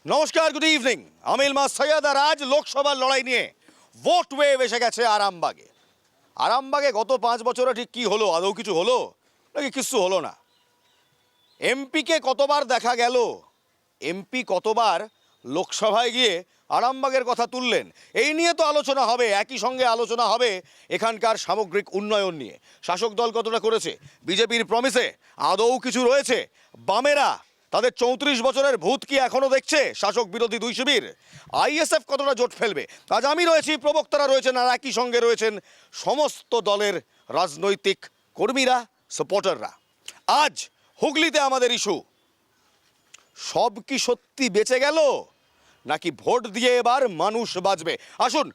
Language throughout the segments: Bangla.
নমস্কার, গুড ইভিনিং। আমি ইলমাস সৈয়দ আর আজ লোকসভার লড়াই নিয়ে ভোট ওয়েভ এসে গেছে আরামবাগে। আরামবাগে গত 5 বছরে ঠিক কি হলো, আদৌ কিছু হলো নাকি কিছু হলো না? এমপিকে কতবার দেখা গেল, এমপি কতবার লোকসভায় গিয়ে আরামবাগের কথা তুললেন, এই নিয়ে তো আলোচনা হবে। একই সঙ্গে আলোচনা হবে এখানকার সামগ্রিক উন্নয়ন নিয়ে। শাসক দল কতটা করেছে, বিজেপির প্রমিসে আদৌ কিছু রয়েছে, বামেরা তাদের 34 বছরের ভূত কি এখনো দেখছে শাসক বিরোধী দুই শিবির, আইএসএফ কতটা জোট ফেলবে। আজ আমি রয়েছি, প্রবক্তারা রয়েছেন, আর একই সঙ্গে রয়েছেন সমস্ত দলের রাজনৈতিক কর্মীরা, সাপোর্টাররা। আজ হুগলিতে আমাদের ইস্যু, সব কি সত্যি বেঁচে গেল নাকি ভোট দিয়ে এবার মানুষ বাঁচবে? আসুন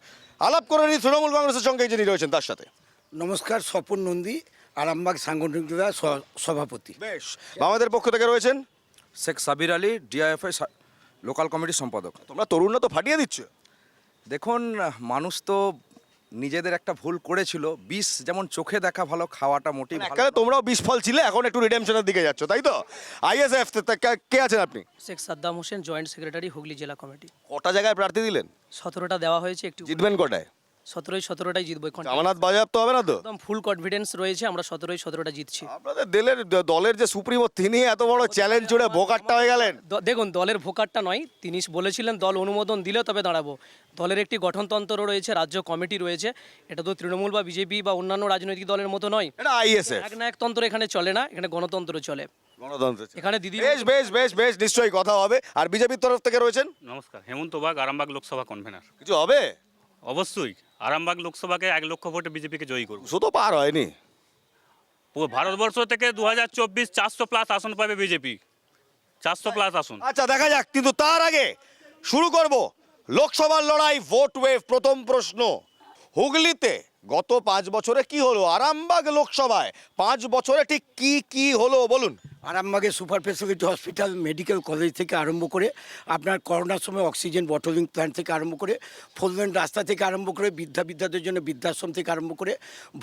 আলাপ করে নিই তৃণমূল কংগ্রেসের সঙ্গে যিনি রয়েছেন তার সাথে। নমস্কার, স্বপন নন্দী, আরামবাগ সাংগঠনিক জেলার সভাপতি। বেশ, আমাদের পক্ষ থেকে রয়েছেন শেখ সাবির আলী, ডিআইএফআই লোকাল কমিটির সম্পাদক। তোমরা তরুণরা তো ফাটিয়ে দিচ্ছ। দেখুন, মানুষ তো নিজেদের একটা ভুল করেছিল। বিষ যেমন চোখে দেখা ভালো, খাওয়াটা মোটেই ভালো এককালে তোমরাও বিস্ফল ছিলে, এখন একটু রিডেমশনের দিকে যাচ্ছ, তাই তো? আইএসএফ কে আছেন আপনি? শেখ সাদ্দাম হোসেন, জয়েন্ট সেক্রেটারি, হুগলি জেলা কমিটি। কটা জায়গায় প্রার্থী দিলেন? 17টা দেওয়া হয়েছে। একটু জিতবেন কটায়? 17টাই জিতবো। জামানত বাজেয়াপ্ত হবে না তো? একদম ফুল কনফিডেন্স রয়েছে, আমরা 17টা জিতছি। আপনাদের দলের যে সুপ্রিমো, তিনি এত বড় চ্যালেঞ্জ ছুড়ে ভোকারটা হয়ে গেলেন। দেখুন, দলের ভোকারটা নয়, তিনি বলেছিলেন দল অনুমোদন দিলে তবে দাঁড়াবো। দলের একটি গঠনতন্ত্র রয়েছে, রাজ্য কমিটি রয়েছে। এটা তো তৃণমূল বা বিজেপি বা অন্যান্য রাজনৈতিক দলের মতো নয়। এটা আইএসএফ, এক না একতন্ত্র এখানে চলে না, এখানে গণতন্ত্র চলে। গণতন্ত্র এখানে দিদি বেশ বেশ বেশ বেশ নিশ্চয়ই কথা হবে। আর বিজেপির তরফ থেকে রয়েছেন নমস্কার, হেমন্ত বাগ, আরামবাগ লোকসভা কনভেনার। কিছু হবে? অবশ্যই আরামবাগ লোকসভাকে 1 লক্ষ ভোটে বিজেপিকে জয়ী করব। শুধু পার হয়নি, পুরো ভারতবর্ষ থেকে 2024 400+ আসন পাবে বিজেপি, 400+ আসন। আচ্ছা দেখা যাক, কিন্তু তার আগে শুরু করব লোকসভার লড়াই, ভোট ওয়েভ। প্রথম প্রশ্ন, হুগলিতে গত 5 বছরে কি হলো? আরামবাগ লোকসভায় 5 বছরে ঠিক কি কি হলো বলুন। আরামবাগে super speciality hospital, medical college থেকে আরম্ভ করে আপনার করোনার সময় অক্সিজেন বটলিং প্ল্যান্ট থেকে আরম্ভ করে 4 লেন রাস্তা থেকে আরম্ভ করে বিদ্যাদের জন্য বৃদ্ধাশ্রম থেকে আরম্ভ করে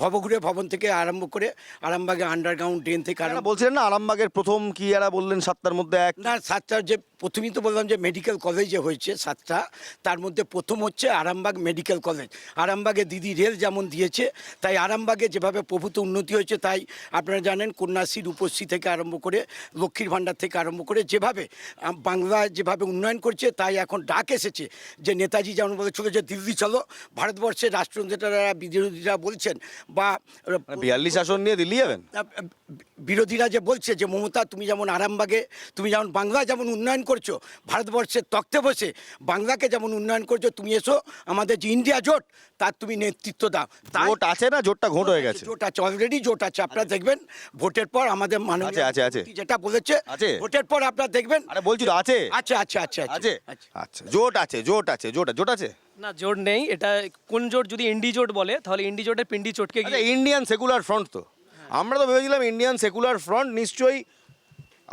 ভবঘুরে ভবন থেকে আরম্ভ করে আরামবাগে আন্ডারগ্রাউন্ড ড্রেন থেকে আরম্ভ। বলছিলেন না আরামবাগের প্রথম কি এরা বললেন 7টার মধ্যে এক? না, 7টার যে প্রথমেই তো বললাম যে মেডিকেল কলেজে হয়েছে 7টা, তার মধ্যে প্রথম হচ্ছে আরামবাগ মেডিকেল কলেজ। আরামবাগে দিদি রেল যেমন দিয়েছে, তাই আরামবাগে যেভাবে প্রভূত উন্নতি হয়েছে, তাই আপনারা জানেন কন্যাশ্রী, রূপশ্রী থেকে আরম্ভ করে লক্ষ্মীর ভাণ্ডার থেকে আরম্ভ করে যেভাবে বাংলা যেভাবে উন্নয়ন করছে, তাই এখন ডাক এসেছে যে নেতাজি যেমন বলেছিল যে দিল্লি চলো, ভারতবর্ষের রাষ্ট্রনেতারা বিরোধীরা বলছেন বা 42 আসন নিয়ে দিল্লি যাবেন। বিরোধীরা যে বলছে যে মমতা, তুমি যেমন আরামবাগে, তুমি যেমন বাংলা যেমন উন্নয়ন করছো, ভারতবর্ষের তখ্তে বসে বাংলাকে যেমন উন্নয়ন করছো, তুমি এসো আমাদের যে ইন্ডিয়া জোট, তার তুমি নেতৃত্ব দাও। জোট আছে না জোটটা ঘোট হয়ে গেছে? জোট আছে, অলরেডি জোট আছে। আপনারা দেখবেন ভোটের পর আমাদের মাননীয় আছে, আছে। যেটা বলেছে, আছে। ভোটের পর আপনারা দেখবেন। আরে বলছি তো আছে আচ্ছা আচ্ছা আচ্ছা আছে। আচ্ছা, জোট আছে, জোট আছে, জোট আছে। না, জোট নেই। এটা কোন জোট? যদি ইন্ডি জোট বলে তাহলে ইন্ডি জোটের পিন্ডি চটকে আচ্ছা, গিয়ে ইন্ডিয়ান সেকুলার ফ্রন্ট তো আমরা তো ভেবেছিলাম ইন্ডিয়ান সেকুলার ফ্রন্ট নিশ্চয়ই,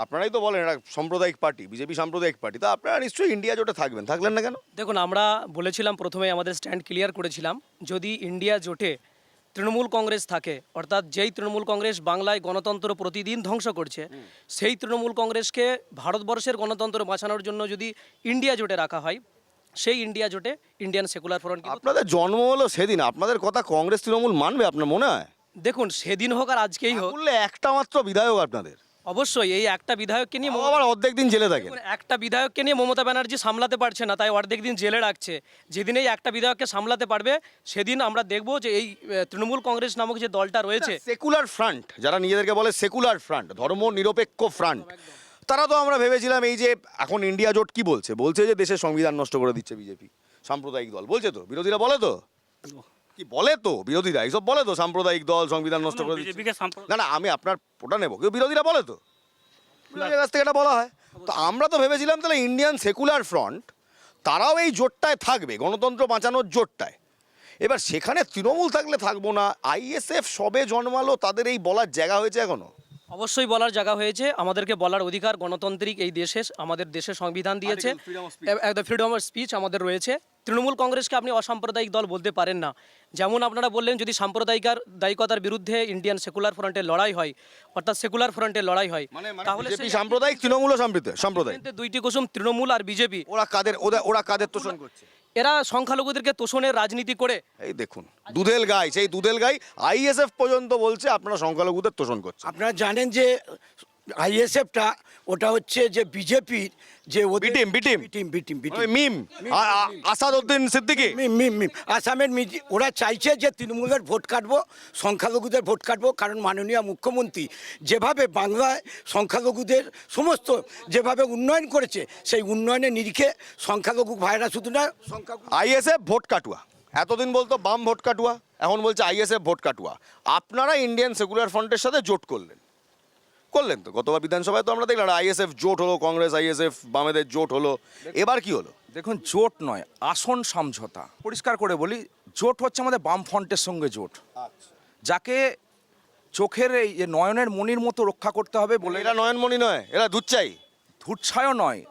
আপনারাই তো বলেন এটা সাম্প্রদায়িক পার্টি, বিজেপি সাম্প্রদায়িক পার্টি, তো আপনারা নিশ্চয়ই ইন্ডিয়া জোটে থাকবেন, থাকলেন না কেন? দেখুন, আমরা বলেছিলাম প্রথমে, আমাদের স্ট্যান্ড ক্লিয়ার করেছিলাম, যদি ইন্ডিয়া জোটে তৃণমূল কংগ্রেস থাকে, অর্থাৎ যেই তৃণমূল কংগ্রেস বাংলায় গণতন্ত্র প্রতিদিন ধ্বংস করছে, সেই তৃণমূল কংগ্রেসকে ভারতবর্ষের গণতন্ত্র বাঁচানোর জন্য যদি ইন্ডিয়া জোটে রাখা হয়, সেই ইন্ডিয়া জোটে ইন্ডিয়ান সেকুলার ফ্রন্ট। আপনাদের জন্ম হলো সেদিন, আপনাদের কথা কংগ্রেস তৃণমূল মানবে আপনার মনে হয়? দেখুন, সেদিন হোক আর আজকেই হোক, বললে একটা মাত্র বিধায়ক আপনাদের, অবশ্যই এই একটা বিধায়ককে নিয়ে আবার অর্ধেক দিন জেলে থাকেন। একটা বিধায়ককে নিয়ে মমতা ব্যানার্জি সামলাতে পারছে না, তাই অর্ধেক দিন জেলে রাখছে। যেদিন এই একটা বিধায়ককে সামলাতে পারবে, সেদিন আমরা দেখব যে এই তৃণমূল কংগ্রেস নামক যে দলটা রয়েছে, সেকুলার ফ্রন্ট, যারা নিজেদেরকে বলে সেকুলার ফ্রন্ট, ধর্ম নিরপেক্ষ ফ্রন্ট, তারা তো আমরা ভেবেছিলাম এই যে এখন ইন্ডিয়া জোট কি বলছে, বলছে যে দেশের সংবিধান নষ্ট করে দিচ্ছে বিজেপি, সাম্প্রদায়িক দল বলছে তো, বিরোধীরা বলে তো, কি বলে তো বিরোধীরা এইসব বলে তো, সাম্প্রদায়িক দল সংবিধান নষ্ট করে দিচ্ছে। বিজেপিকে না না, আমি আপনার ওটা নেবো, কেউ বিরোধীরা বলে তো, বিরোধীদের কাছ থেকে এটা বলা হয়। তো আমরা তো ভেবেছিলাম তাহলে ইন্ডিয়ান সেকুলার ফ্রন্ট তারাও এই জোটটায় থাকবে, গণতন্ত্র বাঁচানোর জোটটায়। এবার সেখানে তৃণমূল থাকলে থাকবো না, আইএসএফ সবে জন্মালো, তাদের এই বলার জায়গা হয়েছে এখনো? অবশ্যই বলার জায়গা হয়েছে, আমাদেরকে বলার অধিকার গণতান্ত্রিক এই দেশে, আমাদের দেশে সংবিধান দিয়েছে, ফ্রিডম অফ স্পিচ আমাদের রয়েছে। তৃণমূল কংগ্রেসকে আপনি অসাম্প্রদায়িক দল বলতে পারেন না। যেমন আপনারা বললেন যদি সাম্প্রদায়িকতার বিরুদ্ধে ইন্ডিয়ান সেকুলার ফ্রন্টের লড়াই হয়, অর্থাৎ সেকুলার ফ্রন্টের লড়াই হয়, তাহলে বিজেপি সাম্প্রদায়িক, তৃণমূল সাম্প্রদায়িক। দুইটি কুসুম, তৃণমূল আর বিজেপি, ওরা কাদের তোষণ করছে? এরা সংখ্যালঘুদেরকে তোষণের রাজনীতি করে। এই দেখুন দুধেল গাই, সেই দুধেল গাই আইএসএফ পর্যন্ত বলছে আপনারা সংখ্যালঘুদের তোষণ করছে। আপনারা জানেন যে আইএসএফটা ওটা হচ্ছে যে বিজেপির যে বিটিম মিম আসাদউদ্দিন সিদ্দিকী, আসামের ওরা চাইছে যে তৃণমূলের ভোট কাটবো, সংখ্যালঘুদের ভোট কাটবো। কারণ মাননীয় মুখ্যমন্ত্রী যেভাবে বাংলায় সংখ্যালঘুদের সমস্ত যেভাবে উন্নয়ন করেছে, সেই উন্নয়নের নিরিখে সংখ্যালঘু ভাইরা শুধু না, আইএসএফ ভোট কাটুয়া, এতদিন বলতো বাম ভোট কাটুয়া, এখন বলছে আইএসএফ ভোট কাটুয়া। আপনারা ইন্ডিয়ান সেকুলার ফ্রন্টের সাথে জোট করলেন তো গতবার বিধানসভায় তো আমরা দেখলাম আইএসএফ জোট হলো, কংগ্রেস আইএসএফ বামেদের জোট হলো, এবার কি হলো? দেখুন, জোট নয়, আসন সমঝোতা। পরিষ্কার করে বলি, জোট হচ্ছে আমাদের বাম ফ্রন্টের সঙ্গে জোট, যাকে চোখের এই নয়নের মণির মতো রক্ষা করতে হবে বলে। এরা নয়নমণি নয়, এরা দুচ্চাই, ধূর্ছায়ও নয়।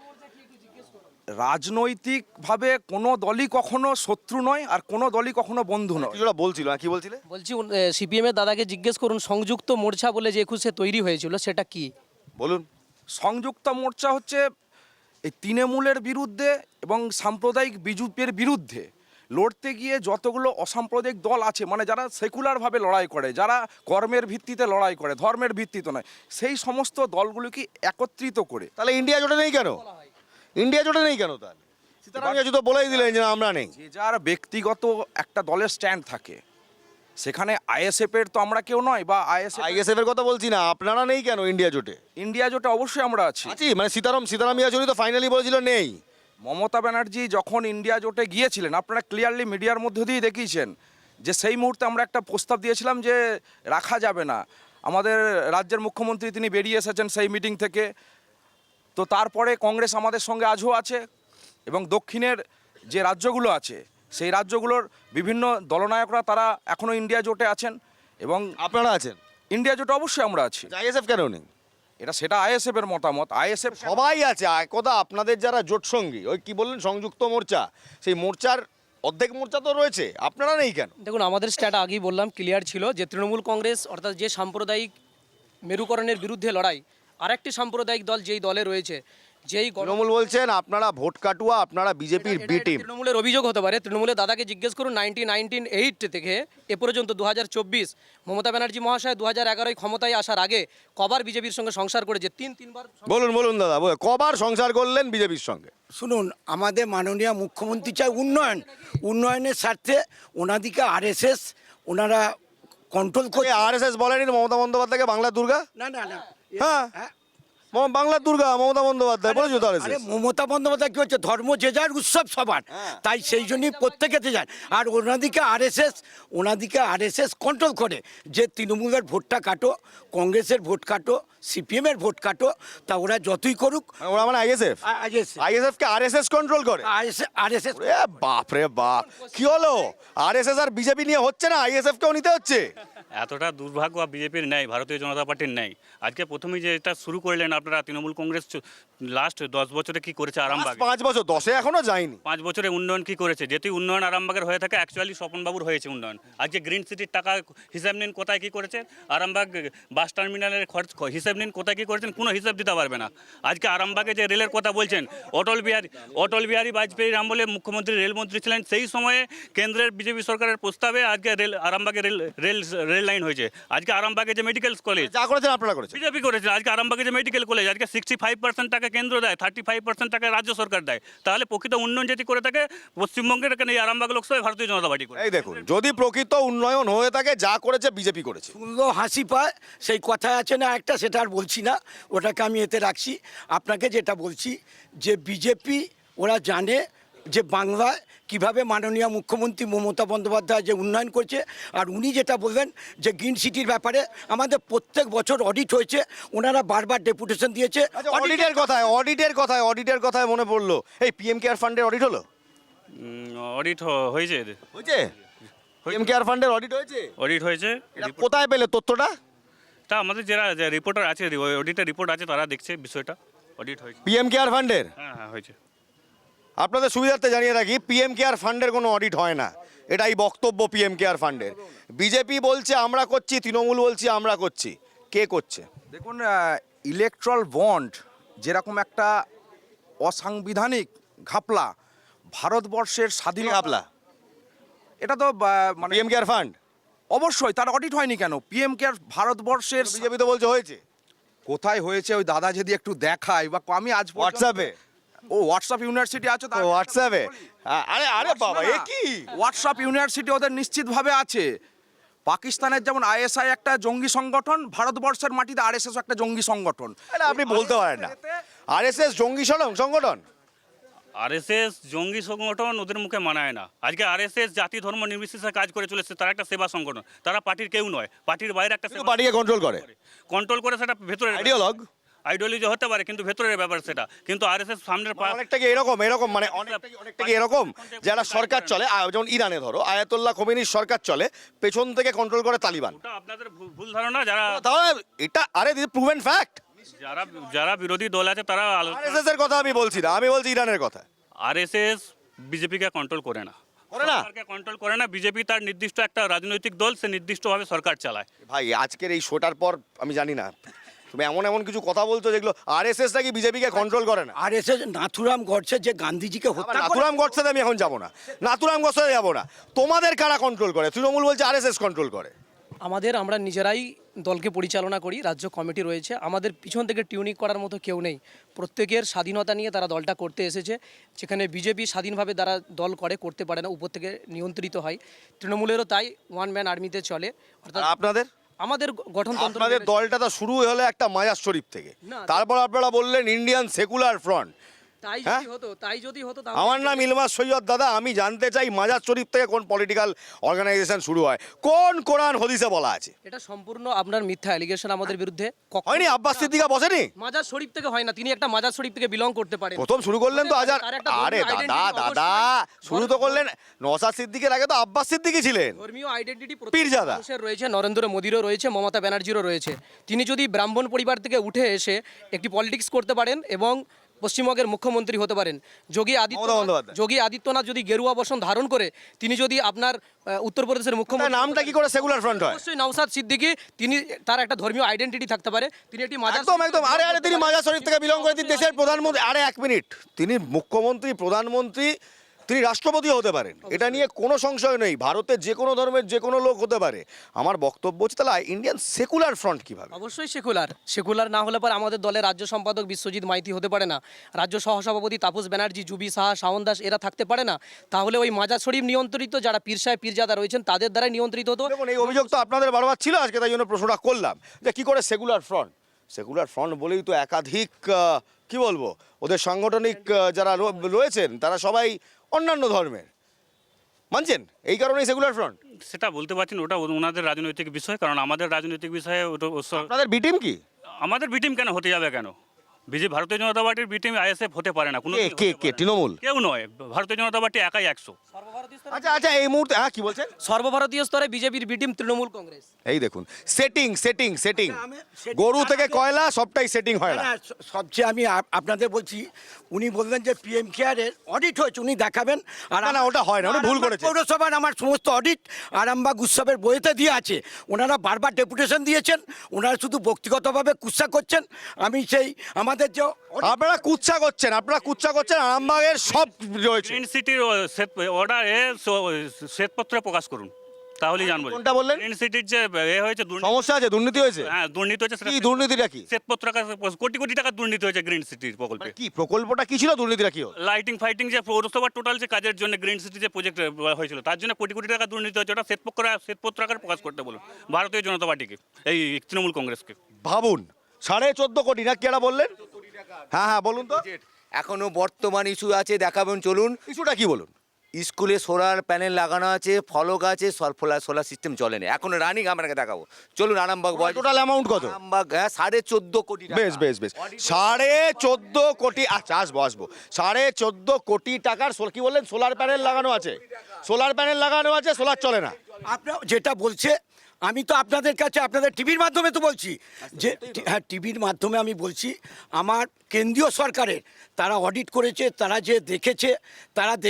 রাজনৈতিকভাবে কোনো দলই কখনো শত্রু নয়, আর কোনো দলই কখনো বন্ধু নয়। কিছুটা বলছিল, কি বলছিলে? বলছি সিপিএমের দাদাকে জিজ্ঞেস করুন সংযুক্ত মোর্চা বলে যে 21-এ তৈরি হয়েছিল সেটা কি? বলুন। সংযুক্ত মোর্চা হচ্ছে এই তৃণমূলের বিরুদ্ধে এবং সাম্প্রদায়িক বিজেপির বিরুদ্ধে লড়তে গিয়ে যতগুলো অসাম্প্রদায়িক দল আছে, মানে যারা সেকুলারভাবে লড়াই করে, যারা কর্মের ভিত্তিতে লড়াই করে, ধর্মের ভিত্তিতে নয়, সেই সমস্ত দলগুলোকে একত্রিত করে। তাহলে ইন্ডিয়া জোটে নেই কেন? তাহলে সীতারাম তো বলেই দিলেন যে আমরা নেই। যে যার ব্যক্তিগত একটা দলের স্ট্যান্ড থাকে, সেখানে আইএসএফ এর তো আমরা কেউ নয়, বা আইএসএফ এর কথা বলছি না, আপনারা নেই কেন ইন্ডিয়া জোটে? ইন্ডিয়া জোটে অবশ্যই আমরা আছি। মানে সীতারাম ইয়েচুরি তো ফাইনালি বলেছিল নেই। মমতা ব্যানার্জি যখন ইন্ডিয়া জোটে গিয়েছিলেন, আপনারা ক্লিয়ারলি মিডিয়ার মধ্য দিয়ে দেখিয়েছেন যে সেই মুহূর্তে আমরা একটা প্রস্তাব দিয়েছিলাম যে রাখা যাবে না। আমাদের রাজ্যের মুখ্যমন্ত্রী তিনি বেরিয়ে এসেছেন সেই মিটিং থেকে। তো তারপরে কংগ্রেস আমাদের সঙ্গে আজও আছে, এবং দক্ষিণের যে রাজ্যগুলো আছে সেই রাজ্যগুলোর বিভিন্ন দলনায়করা তারা এখনও ইন্ডিয়া জোটে আছেন, এবং আপনারা আছেন ইন্ডিয়া জোটে অবশ্যই আমরা আছি। আইএসএফ কেন নেই? সেটা আইএসএফ এর মতামত। আইএসএফ সবাই আছে, একদা আপনাদের যারা জোট সঙ্গী, ওই কি বললেন সংযুক্ত মোর্চা, সেই মোর্চার অর্ধেক মোর্চা তো রয়েছে, আপনারা নেই কেন? দেখুন, আমাদের স্ট্যাট আগেই বললাম, ক্লিয়ার ছিল যে তৃণমূল কংগ্রেস অর্থাৎ যে সাম্প্রদায়িক মেরুকরণের বিরুদ্ধে লড়াই, আরেকটি সাম্প্রদায়িক দল যেই দলে রয়েছে, যেই তৃণমূল বলছেন আপনারা ভোট কাটুয়া, আপনারা বিজেপির বি টিম। তৃণমূলের অভিযোগ হতে পারে, তৃণমূলের দাদাকে জিজ্ঞেস করুন 1998 থেকে এ পর্যন্ত 2024 মমতা ব্যানার্জি মহাশয় 2011 ক্ষমতায় আসার আগে কবার বিজেপির সঙ্গে সংসার করেছে? তিনবার। বলুন দাদা, কবার সংসার করলেন বিজেপির সঙ্গে? শুনুন, আমাদের মাননীয় মুখ্যমন্ত্রী চাই উন্নয়নের স্বার্থে ওনাদিকে আরএসএস ওনারা কন্ট্রোল করে। আরএসএস বলেনি মমতা বন্দ্যোপাধ্যায়কে বাংলার দুর্গা? না, হ্যাঁ, বাংলার দুর্গা মমতা বন্দ্যোপাধ্যায় বলেছো তো। আরে মমতা বন্দ্যোপাধ্যায় কি হচ্ছে, ধর্ম যে যার, উৎসব সবার, তাই সেই জন্যই প্রত্যেকেতে যান। আর ওনাদিকে আরএসএস কন্ট্রোল করে যে তৃণমূলের ভোটটা কাটো, কংগ্রেসের ভোট কাটো, সিপিএমের ভোট কাটো, তা ওরা যতই করুক। ওরা মানে আইএসএফ কে আরএসএস কন্ট্রোল করে। আরএসএস বাপ রে বাপ, কি হলো? আরএসএস আর বিজেপি নিয়ে হচ্ছে না, আইএসএফ কেও নিতে হচ্ছে। এতটা দুর্ভাগ্য বিজেপির নেই, ভারতীয় জনতা পার্টির নেই। আজকে প্রথমেই যে এটা শুরু করলেন আপনারা, তৃণমূল কংগ্রেস লাস্ট 10 বছরে কি করেছে আরামবাগে? 5 বছর, 10-এ এখনো যায়নি। 5 বছরে উন্নয়ন কি করেছে? যেটি উন্নয়ন আরামবাগের হয়ে থাকে, অ্যাকচুয়ালি স্বপনবাবুর হয়েছে উন্নয়ন। আজকে গ্রিন সিটির টাকা হিসাব নিন কোথায় কি করেছে, আরামবাগ বাস টার্মিনালের খরচ হিসাব নিন কোথায় কি করেছেন, কোনো হিসাব দিতে পারবে না। আজকে আরামবাগে যে রেলের কথা বলছেন, অটল বিহারী বাজপেয়ীর আমলে মুখ্যমন্ত্রী রেলমন্ত্রী ছিলেন, সেই সময়ে কেন্দ্রের বিজেপি সরকারের প্রস্তাবে আজকে আরামবাগে রেল লাইন হয়েছে। আজকে আরামবাগে যে মেডিকেল কলেজ, যা করেছেন আপনারা করেছেন, বিজেপি করেছে। আজকে আরামবাগে যে মেডিকেল কলেজ, আজকে 65% টাকা কেন্দ্র দেয়, 35% টাকা রাজ্য সরকার দেয়। তাহলে প্রকৃত উন্নয়ন যেটি করে থাকে পশ্চিমবঙ্গের, এখানে এই আরামবাগ লোকসভায় ভারতীয় জনতা পার্টি করে। এই দেখুন, যদি প্রকৃত উন্নয়ন হয়ে থাকে, যা করেছে বিজেপি করেছে। শুনলেও হাসি পায়, সেই কথা আছে না একটা, সেটা আর বলছি না, ওটাকে আমি এতে রাখছি। আপনাকে যেটা বলছি যে বিজেপি ওরা জানে যে বাংলায় কিভাবে মাননীয় মুখ্যমন্ত্রী মমতা বন্দ্যোপাধ্যায় যে উন্নয়ন করছে। আর উনি যেটা বললেন যে গ্রিন সিটির ব্যাপারে, আমাদের প্রত্যেক বছর অডিট হয়েছে, ওনারা বারবার ডেপুটেশন দিয়েছে। অডিটের কথায় মনে পড়লো, এই পিএম কেয়ার ফান্ডের অডিট হলো? অডিট হয়েছে, পিএম কেয়ার ফান্ডের অডিট হয়েছে। অডিট হয়েছে। কোথায় পেলে তথ্যটা? তা আমাদের যারা রিপোর্টার আছে, অডিটের রিপোর্ট আছে, তারা দেখছে বিষয়টা, অডিট হয়েছে। পিএম কেয়ার ফান্ডের হ্যাঁ হয়েছে। আপনাদের সুবিধার্থে জানিয়ে রাখি, পিএম কেয়ার ফান্ডের কোনো অডিট হয় না, এটাই বক্তব্য পিএম কেয়ার ফান্ডের। বিজেপি বলছে আমরা করছি, তৃণমূল বলছি আমরা করছি, কে করছে? দেখুন, ইলেকট্রাল বন্ড যেরকম একটা অসাংবিধানিক ঘাপলা ভারতবর্ষের স্বাধীন ঘাপলা? এটা তো মানে পিএম কেয়ার ফান্ড অবশ্যই তার অডিট হয়নি কেন? পিএম কেয়ার ভারতবর্ষের বিজেপি তো বলছে হয়েছে। কোথায় হয়েছে ওই দাদা যদি একটু দেখায়, বা আমি আজ পর্যন্ত- হোয়াটসঅ্যাপে? ও হোয়াটসঅ্যাপ ইউনিভার্সিটি আছে তার হোয়াটসঅ্যাপে? আরে আরে বাবা, এ কি? হোয়াটসঅ্যাপ ইউনিভার্সিটি ওদের নিশ্চিতভাবে আছে। পাকিস্তানের যেমন আইএসআই একটা জঙ্গি সংগঠন, ভারতবর্ষের মাটিতে আরএসএস একটা জঙ্গি সংগঠন। এটা আপনি বলতে পারেন না। আরএসএস জঙ্গি সংগঠন? আরএসএস জঙ্গি সংগঠন ওদের মুখে মানায় না। আজকে আরএসএস জাতি ধর্ম নির্বিশেষে কাজ করে চলেছে, তারা একটা সেবা সংগঠন, তারা পার্টির কেউ নয়, পার্টির বাইরে একটা কিন্তু পার্টিকে কন্ট্রোল করে কন্ট্রোল করে, সেটা ভেতরে আইডিওলগ। আইডিওলজি হতে পারে, কিন্তু ভেতরের ব্যাপার সেটা। কিন্তু আরএসএস সামনের অনেকটা কি এরকম মানে অনেকটা কি এরকম, যারা সরকার চলে, যেমন ইরানে ধরো আয়াতুল্লাহ খোমেনির সরকার চলে, পেছন থেকে কন্ট্রোল করে তালিবান। ওটা আপনাদের ভুল ধারণা। যারা তাহলে এটা আরে দিস প্রুভেন ফ্যাক্ট। যারা যারা বিরোধী দল আছে তারা আরএসএস এর কথা আমি বলছি না, আমি বলছি ইরানের কথা। আরএসএস বিজেপিকে কন্ট্রোল করে না, করে না? সরকারকে কন্ট্রোল করে না। বিজেপি তার নির্দিষ্ট একটা রাজনৈতিক দল, সে নির্দিষ্টভাবে সরকার চালায়। ভাই আজকের এই শোটার পর আমি জানি না, তুমি এমন এমন কিছু কথা বলছো যেগুলো, আরএসএস নাকি বিজেপিকে কন্ট্রোল করে না। আর এসে নাথুরাম গডসে যে গান্ধীজিকে হত্যা করে, নাথুরাম গডসেতে আমি এখন যাবো না, নাথুরাম গডসেতে যাবো না। তোমাদের কারা কন্ট্রোল করে? তৃণমূল বলছে আরএসএস কন্ট্রোল করে। আমরা নিজেরাই দলকে পরিচালনা করি, রাজ্য কমিটি রয়েছে, আমাদের পিছন থেকে টিউনিং করার মতো কেউ নেই। প্রত্যেকের স্বাধীনতা নিয়ে তারা দলটা করতে এসেছে, যেখানে বিজেপি স্বাধীনভাবে তারা দল করতে পারে না, উপর থেকে নিয়ন্ত্রিত হয়। তৃণমূলেরও তাই ওয়ান ম্যান আর্মিতে চলে। অর্থাৎ আর আপনাদের আমাদের গঠনতন্ত্র আপনাদের দলটা তো শুরু হলো একটা মাজার শরীফ থেকে, না। তারপর আপনারা বললেন ইন্ডিয়ান সেকুলার ফ্রন্ট। তাই হ্যাঁ? তাই যদি হতো তাহলে আমার নাম ইলমাস সৈয়দ দাদা, আমি জানতে চাই মাজার শরীফ থেকে কোন পলিটিক্যাল অর্গানাইজেশন শুরু হয়, কোন কোরআন হদিসে বলা আছে? এটা সম্পূর্ণ আপনার মিথ্যা অ্যালিগেশন আমাদের বিরুদ্ধে। কখনো হয়নি? আব্বাস সিদ্দিকা বসেনি? মাজার শরীফ থেকে হয় না, তিনি একটা মাজার শরীফ থেকে বিলং করতে পারেন। প্রথম শুরু করলেন তো আজার। তার একটা আরে ধর্মীয় দাদা identity দাদা, অবশ্যই। শুরু তো করলেন নওশাদ সিদ্দিকের আগে তো আব্বাস সিদ্দিকী ছিলেন। ধর্মীয় আইডেন্টিটি পীরজাদা। মানুষের রয়েছে, নরেন্দ্র মোদীরও রয়েছে, মমতা ব্যানার্জিরও রয়েছে। তিনি যদি ব্রাহ্মণ পরিবার থেকে উঠে এসে একটি পলিটিক্স করতে পারেন এবং পশ্চিমবঙ্গের মুখ্যমন্ত্রী হতে পারেন। মমতা বন্দ্যোপাধ্যায়। যোগী আদিত্যনাথ যদি গেরুয়া বসন ধারণ করে, তিনি যদি আপনার উত্তরপ্রদেশের তার মুখ্যমন্ত্রী, নামটা কি করে সেকুলার ফ্রন্ট হয়? অবশ্যই নওশাদ সিদ্দিকী, তিনি তার একটা ধর্মীয় আইডেন্টিটি থাকতে পারে, তিনি একটি মাজার একদম একদম। আরে আরে, তিনি মাজার শরীফ থেকে বিলং করে, তিনি দেশের প্রধানমন্ত্রী। আরে এক মিনিট, তিনি মুখ্যমন্ত্রী, প্রধানমন্ত্রী, তিনি রাষ্ট্রপতিও হতে পারেন, এটা নিয়ে কোনো সংশয় নেই। ভারতের যে কোনো ধর্মের যে কোনো লোক হতে পারে। আমার বক্তব্য হচ্ছে তাহলে ইন্ডিয়ান সেকুলার ফ্রন্ট কিভাবে? অবশ্যই সেকুলার না হলে পর আমাদের দলের রাজ্য সম্পাদক বিশ্বজিৎ মাইতি হতে পারে না, রাজ্য সহসভাপতি তাপস ব্যানার্জি, জুবি সাহা, শাওন দাস এরা থাকতে পারে না। তাহলে ওই মাজার শরীফ নিয়ন্ত্রিত যারা পীর সাহেব পীরজাদা রয়েছেন তাদের দ্বারাই নিয়ন্ত্রিত হতো। দেখুন, এই অভিযোগ তো আপনাদের বারবার ছিল, আজকে তাই জন্য প্রশ্নটা করলাম যে কি করে সেকুলার ফ্রন্ট। সেকুলার ফ্রন্ট বলেই তো একাধিক কি বলবো, ওদের সাংগঠনিক যারা রয়েছেন তারা সবাই অন্যান্য ধর্মের, মানছেন? এই কারণেই সেকুলার ফ্রন্ট। সেটা বলতে পারছি না, ওটা ওনাদের রাজনৈতিক বিষয়। কারণ আমাদের রাজনৈতিক বিষয়ে আপনাদের বি টিম কি? আমাদের বিটিম কেন হতে যাবে? কেন বিজেপি, ভারতীয় জনতা পার্টির বিটিম আইএসএফ হতে পারে না, কোনো তৃণমূল? কেউ নয়। ভারতীয় জনতা পার্টি একাই 100। আচ্ছা আচ্ছা, এই মুহূর্তে হ্যাঁ কি বলছেন? সর্বভারতীয় স্তরে বিজেপির বিটিম তৃণমূল কংগ্রেস। এই দেখুন, সেটিং সেটিং সেটিং, setting গরু থেকে কয়লা সবটাই সেটিং হয় না। না, সবচেয়ে আমি আপনাদের বলছি, উনি বললেন যে পিএম কেয়ারের অডিট হয়েছে, উনি দেখাবেন। আর না, ওটা হয় না, উনি ভুল আরামবাগ করেছেন। পৌরসভার আমার সমস্ত অডিট আরামবাগ উৎসবের বইতে দিয়ে আছে। ওনারা বারবার ডেপুটেশন দিয়েছেন, ওনারা শুধু ব্যক্তিগতভাবে কুৎসা করছেন। আমি সেই আমাদের যে আপনারা কুচ্ছা করছেন, আরামবাগের সব রয়েছে। গ্রিন সিটির অর্ডারে শ্বেতপত্রে প্রকাশ করুন, তাহলেই জানবো। কোনটা বললেন? গ্রিন সিটির যে হয়েছে সমস্যা আছে, দুর্নীতি হয়েছে। হ্যাঁ, দুর্নীতি হয়েছে। কি দুর্নীতিটা কি? শ্বেতপত্র কোটি কোটি টাকা দুর্নীতি হয়েছে গ্রিন সিটির প্রকল্পে। কি প্রকল্পটা কি ছিল, দুর্নীতিটা কি হলো? লাইটিং ফাইটিং যে পৌরসভার টোটাল যে কাজের জন্য গ্রিন সিটি যে প্রজেক্ট হয়েছিল, তার জন্য কোটি কোটি টাকা দুর্নীতি হয়েছে। ওটা শ্বেতপত্র আকারে প্রকাশ করতে বলুন ভারতীয় জনতা পার্টিকে, এই তৃণমূল কংগ্রেসকে। ভাবুন, 14.5 কোটি না কি বললেন? হ্যাঁ হ্যাঁ, বলুন তো এখনো বর্তমান ইস্যু আছে, দেখাবেন চলুন। ইস্যুটা কি বলুন? স্কুলে সোলার প্যানেল লাগানো আছে, ফলক আছে, সোলার সিস্টেম চলে না এখনো রানিং, আপনাকে দেখাবো চলুন। আরামবাগ টোটাল অ্যামাউন্ট কত? আরামবাগ 14.5 কোটি টাকা। বেশ বেশ বেশ, 14.5 কোটি। আচ্ছা, আসবো 14.5 কোটি টাকার কি বললেন? সোলার প্যানেল লাগানো আছে, সোলার চলে না। আপনার যেটা বলছে আমি তো আপনাদের কাছে আপনাদের টিভির মাধ্যমে তো বলছি যে হ্যাঁ টিভির মাধ্যমে আমি বলছি আমার কেন্দ্রীয় সরকারের তারা অডিট করেছে, তারা যে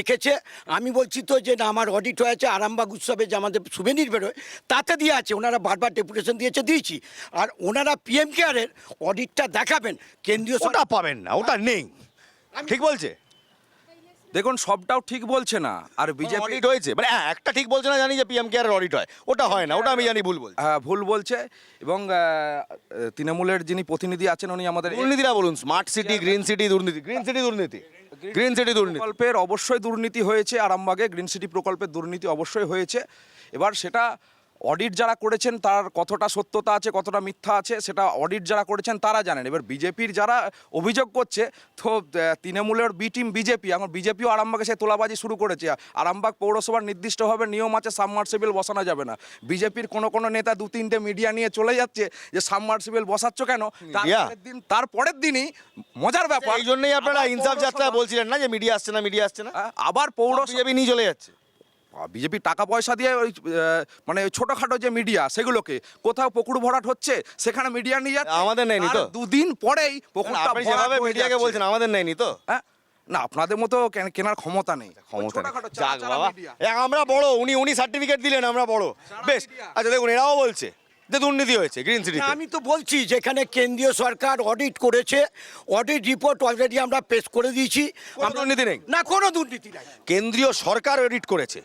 দেখেছে আমি বলছি তো যে না আমার অডিট হয়েছে আরামবাগ উৎসবে যে আমাদের সুভেনির বেরোয় তাতে দিয়ে আছে, ওনারা বারবার ডেপুটেশন দিয়েছি আর ওনারা পিএম কেয়ারের অডিটটা দেখাবেন কেন্দ্রীয় ওটা পাবেন না, ওটা নেই। ঠিক বলছে? দেখুন সবটাও ঠিক বলছে না, আর বিজেপি অডিট হয়েছে মানে একটা ঠিক বলছে না, জানি যে পিএম কেয়ারের অডিট হয়, ওটা হয় না, ওটা আমি জানি ভুল বলছি। ভুল বলছে। এবং তৃণমূলের যিনি প্রতিনিধি আছেন উনি আমাদের দুর্নীতিরা বলুন, স্মার্ট সিটি, গ্রিন সিটি দুর্নীতি, গ্রিন সিটি দুর্নীতি, গ্রিন সিটি দুর্নীতি। প্রকল্পের অবশ্যই দুর্নীতি হয়েছে আরামবাগে, গ্রিন সিটি প্রকল্পের দুর্নীতি অবশ্যই হয়েছে। এবার সেটা অডিট যারা করেছেন তার কতটা সত্যতা আছে কতটা মিথ্যা আছে সেটা অডিট যারা করেছেন তারা জানেন। এবার বিজেপির যারা অভিযোগ করছে তো তৃণমূলের বি টিম বিজেপি, এখন বিজেপিও আরামবাগে সে তোলাবাজি শুরু করেছে। আরামবাগ পৌরসভার নির্দিষ্টভাবে নিয়ম আছে সাবমার্সিবল বসানো যাবে না। বিজেপির কোনো নেতা 2-3টে মিডিয়া নিয়ে চলে যাচ্ছে যে সাবমার্সিবল বসাচ্ছ কেন, তারপরের দিনই মজার ব্যাপার এই জন্যই আপনারা ইনসাফ যাত্রা বলছিলেন না যে মিডিয়া আসছে না, আবার পৌরসভা বিজেপি নিয়ে চলে যাচ্ছে। বিজেপি টাকা পয়সা দিয়ে ওই মানে ছোটখাটো যে মিডিয়া সেগুলোকে কোথাও পুকুর ভরাট হচ্ছে সেখানে মিডিয়া নিয়ে যাচ্ছে। আমাদের নেয়নি তো? 2 দিন পরেই পুকুরটা আপনি ভরাট যেভাবে হয়ে মিডিয়াকে যাচ্ছে। বলছেন আমাদের নেয়নি তো? হ্যাঁ না, আপনাদের মতো কেনার ক্ষমতা নেই। ক্ষমতা নেই। ছোটখাটো যাক চারা বাবা, media। আমরা বড়, উনি সার্টিফিকেট দিলেন, আমরা বড়, বেশ। আচ্ছা দেখুন, এরাও বলছে যে দুর্নীতি হয়েছে গ্রিন সিটিতে। না, আমি তো বলছি যেখানে কেন্দ্রীয় সরকার অডিট করেছে, অডিট রিপোর্ট অলরেডি আমরা পেশ করে দিয়েছি। কোনো দুর্নীতি নেই? না, কোনো দুর্নীতি নাই। কেন্দ্রীয় সরকার অডিট করেছে,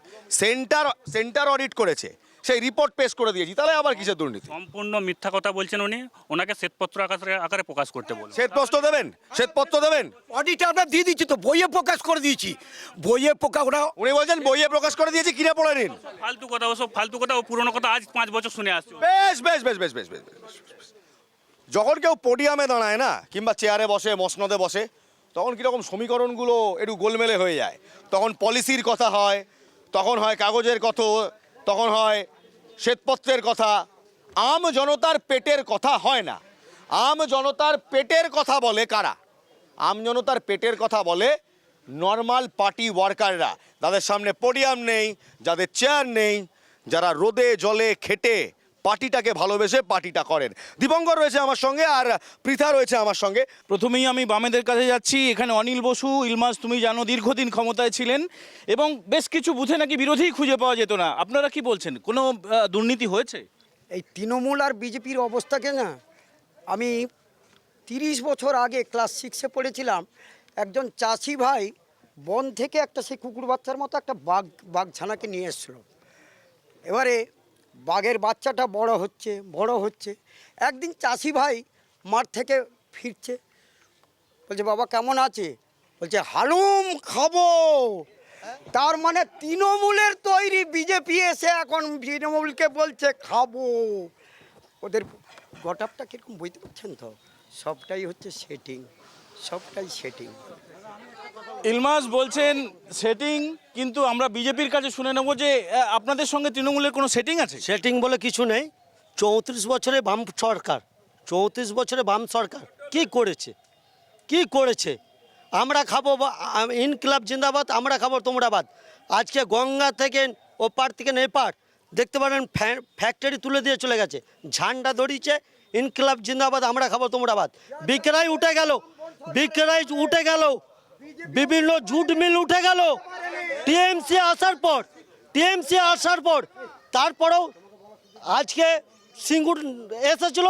সেন্টার অডিট করেছে, সেই রিপোর্ট পেশ করে দিয়েছি, তাহলে আবার কিসের দুর্নীতি? সম্পূর্ণ মিথ্যা কথা বলছেন উনি। ওনাকে শ্বেতপত্র আকারে প্রকাশ করতে বলুন। শ্বেতপত্র দেবেন, শ্বেতপত্র দেবেন। অডিট আমরা দিয়ে দিচ্ছি তো, বইয়ে প্রকাশ করে দিয়েছি, বইয়ে ওরা উনি বলছেন বইয়ে প্রকাশ করে দিয়েছি, কিনে পড়ে নিন। ফালতু কথা, ওসব ফালতু কথা, ও পুরনো কথা আজ 5 বছর শুনে আসছি। বেশ বেশ বেশ বেশ বেশ বেশ বেশ। যখন কেউ পোডিয়ামে দাঁড়ায় না, কিংবা চেয়ারে বসে, মসনদে বসে, তখন কীরকম সমীকরণগুলো একটু গোলমেলে হয়ে যায়। তখন পলিসির কথা হয়, তখন হয় কাগজের কথা, তখন হয় শ্বেতপত্রের কথা। আম জনতার পেটের কথা হয় না। আম জনতার পেটের কথা বলে কারা? আম জনতার পেটের কথা বলে নর্মাল পার্টি ওয়ার্কাররা, যাদের সামনে পোডিয়াম নেই, যাদের চেয়ার নেই, যারা রোদে জলে খেটে পার্টিটাকে ভালোবেসে পার্টিটা করেন। দীপঙ্কর রয়েছে আমার সঙ্গে, আর পৃথা রয়েছে আমার সঙ্গে। প্রথমেই আমি বামেদের কাছে যাচ্ছি। এখানে অনিল বসু, ইলমাস তুমি জানো দীর্ঘদিন ক্ষমতায় ছিলেন এবং বেশ কিছু বুথে নাকি বিরোধী খুঁজে পাওয়া যেত না। আপনারা কি বলছেন, কোনো দুর্নীতি হয়েছে? এই তৃণমূল আর বিজেপির অবস্থাকে না, আমি 30 বছর আগে ক্লাস 6-এ পড়েছিলাম। একজন চাষি ভাই বন থেকে একটা সেই কুকুর বাচ্চার মতো একটা বাঘছানাকে নিয়ে এসেছিল। এবারে বাঘের বাচ্চাটা বড় হচ্ছে। একদিন চাষি ভাই মাঠ থেকে ফিরছে, বলছে বাবা কেমন আছে? বলছে হালুম খাবো। তার মানে তৃণমূলের তৈরি বিজেপি এসে এখন তৃণমূলকে বলছে খাবো। ওদের গটাপটা কীরকম বুঝতে পারছেন তো? সবটাই হচ্ছে সেটিং। ইলমাস বলছেন সেটিং, কিন্তু আমরা বিজেপির কাছে শুনে নেব যে আপনাদের সঙ্গে তৃণমূলের কোনো সেটিং আছে? সেটিং বলে কিছু নেই। 34 বছরে বাম সরকার কি করেছে? আমরা খাবো, ইনকিলাব জিন্দাবাদ, আমরা খাবো তোমরাবাদ। আজকে গঙ্গা থেকে ওপার থেকে এপার দেখতে পারেন ফ্যাক্টরি তুলে দিয়ে চলে গেছে, ঝান্ডা ধরিয়েছে ইনকিলাব জিন্দাবাদ, আমরা খাবো তোমরাবাদ। বিক্রয় উঠে গেল, বিভিন্ন জুট মিল উঠে গেল টিএমসি আসার পর। তারপরেও আজকে সিঙ্গুর এসেছিল,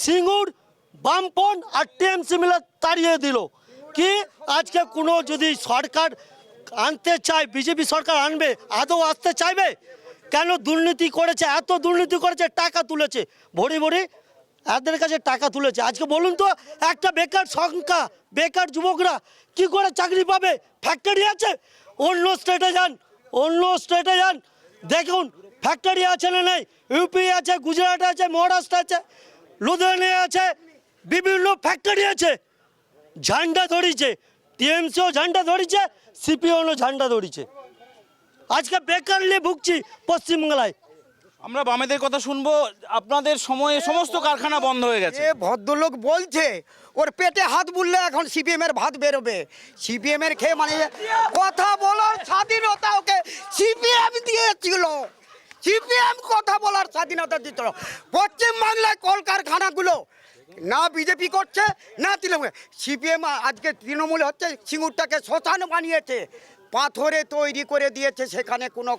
সিঙ্গুর বামপন আর টিএমসি মিলে তাড়িয়ে দিল। কি আজকে কোনো যদি সরকার আনতে চায়, বিজেপি সরকার আনবে, আদৌ আসতে চাইবে? কেন দুর্নীতি করেছে, এত দুর্নীতি করেছে, টাকা তুলেছে ভরি এদের কাছে টাকা তুলেছে। আজকে বলুন তো, একটা বেকার যুবকরা কি করে চাকরি পাবে? ফ্যাক্টরি আছে, অন্য স্টেটে যান দেখুন ফ্যাক্টরি আছে না নেই। ইউপি আছে, গুজরাট আছে, মহারাষ্ট্র আছে, লুধিয়ানা আছে, বিভিন্ন ফ্যাক্টরি আছে। ঝান্ডা ধরিছে, টিএমসিও ঝান্ডা ধরিছে, সিপিএমও ঝান্ডা ধরিছে। আজকে বেকার নিয়ে ভুগছি পশ্চিমবাংলায়। আমরা বামেদের কথা শুনবো। আপনাদের সময়ে সমস্ত কারখানা বন্ধ হয়ে গেছে। এ ভদ্রলোক বলছে ওর পেটে হাত বুললে এখন সিপিএমের ভাত বেরোবে। সিপিএমের খেয়ে মানে কথা বলার স্বাধীনতা ওকে সিপিএম দিয়েছিল। সিপিএম কথা বলার স্বাধীনতা দিত না। পশ্চিমবাংলায় কলকারখানাগুলো না বিজেপি করছে না তৃণমূল। সিপিএম আজকে তৃণমূল হচ্ছে সিঙ্গুরটাকে শ্মশান বানিয়েছে, পাথরে তৈরি করে দিয়েছে, সেখানে কোনো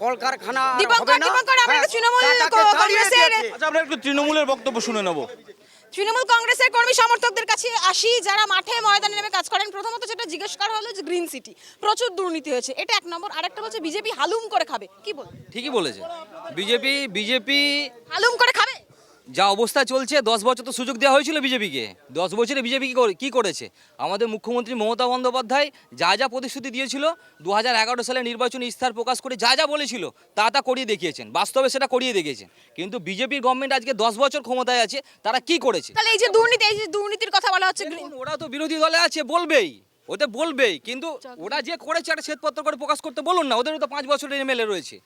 কলকারখানা আর দীপঙ্কর, হবে না। দীপঙ্কর, আমরা একটু তৃণমূল টাটাকে তাড়িয়ে কংগ্রেসের দিয়েছে। আচ্ছা, আমরা একটু তৃণমূলের বক্তব্য শুনে নেবো। তৃণমূল কংগ্রেসের কর্মী সমর্থকদের কাছে আসি, যারা মাঠে ময়দানে নেমে কাজ করেন। প্রথমত যেটা জিজ্ঞেস করা হলো যে গ্রিন সিটি প্রচুর দুর্নীতি হয়েছে, এটা এক নম্বর। আরেকটা হচ্ছে বিজেপি হালুম করে খাবে, কি বল? ঠিকই বলেছে। বিজেপি হালুম করে খাবে? যা অবস্থা চলছে, 10 বছর তো সুযোগ দেওয়া হয়েছিল বিজেপিকে। 10 বছরে বিজেপি কি করেছে? আমাদের মুখ্যমন্ত্রী মমতা বন্দ্যোপাধ্যায় যা যা প্রতিশ্রুতি দিয়েছিল 2011 সালে নির্বাচনী ইস্তাহার প্রকাশ করে যা যা বলেছিল তা করিয়ে দেখিয়েছেন, বাস্তবে সেটা করিয়ে দেখিয়েছেন। কিন্তু বিজেপির গভর্নমেন্ট আজকে 10 বছর ক্ষমতায় আছে, তারা কি করেছে? তাহলে এই যে দুর্নীতির কথা বলা হচ্ছে, দেখুন, ওরা তো বিরোধী দলে আছে, বলবেই, ওতে বলবেই, কিন্তু ওরা যে করেছে একটা শ্বেতপত্র করে প্রকাশ করতে বলুন না। ওদেরও তো 5 বছরের এমএলএ রয়েছে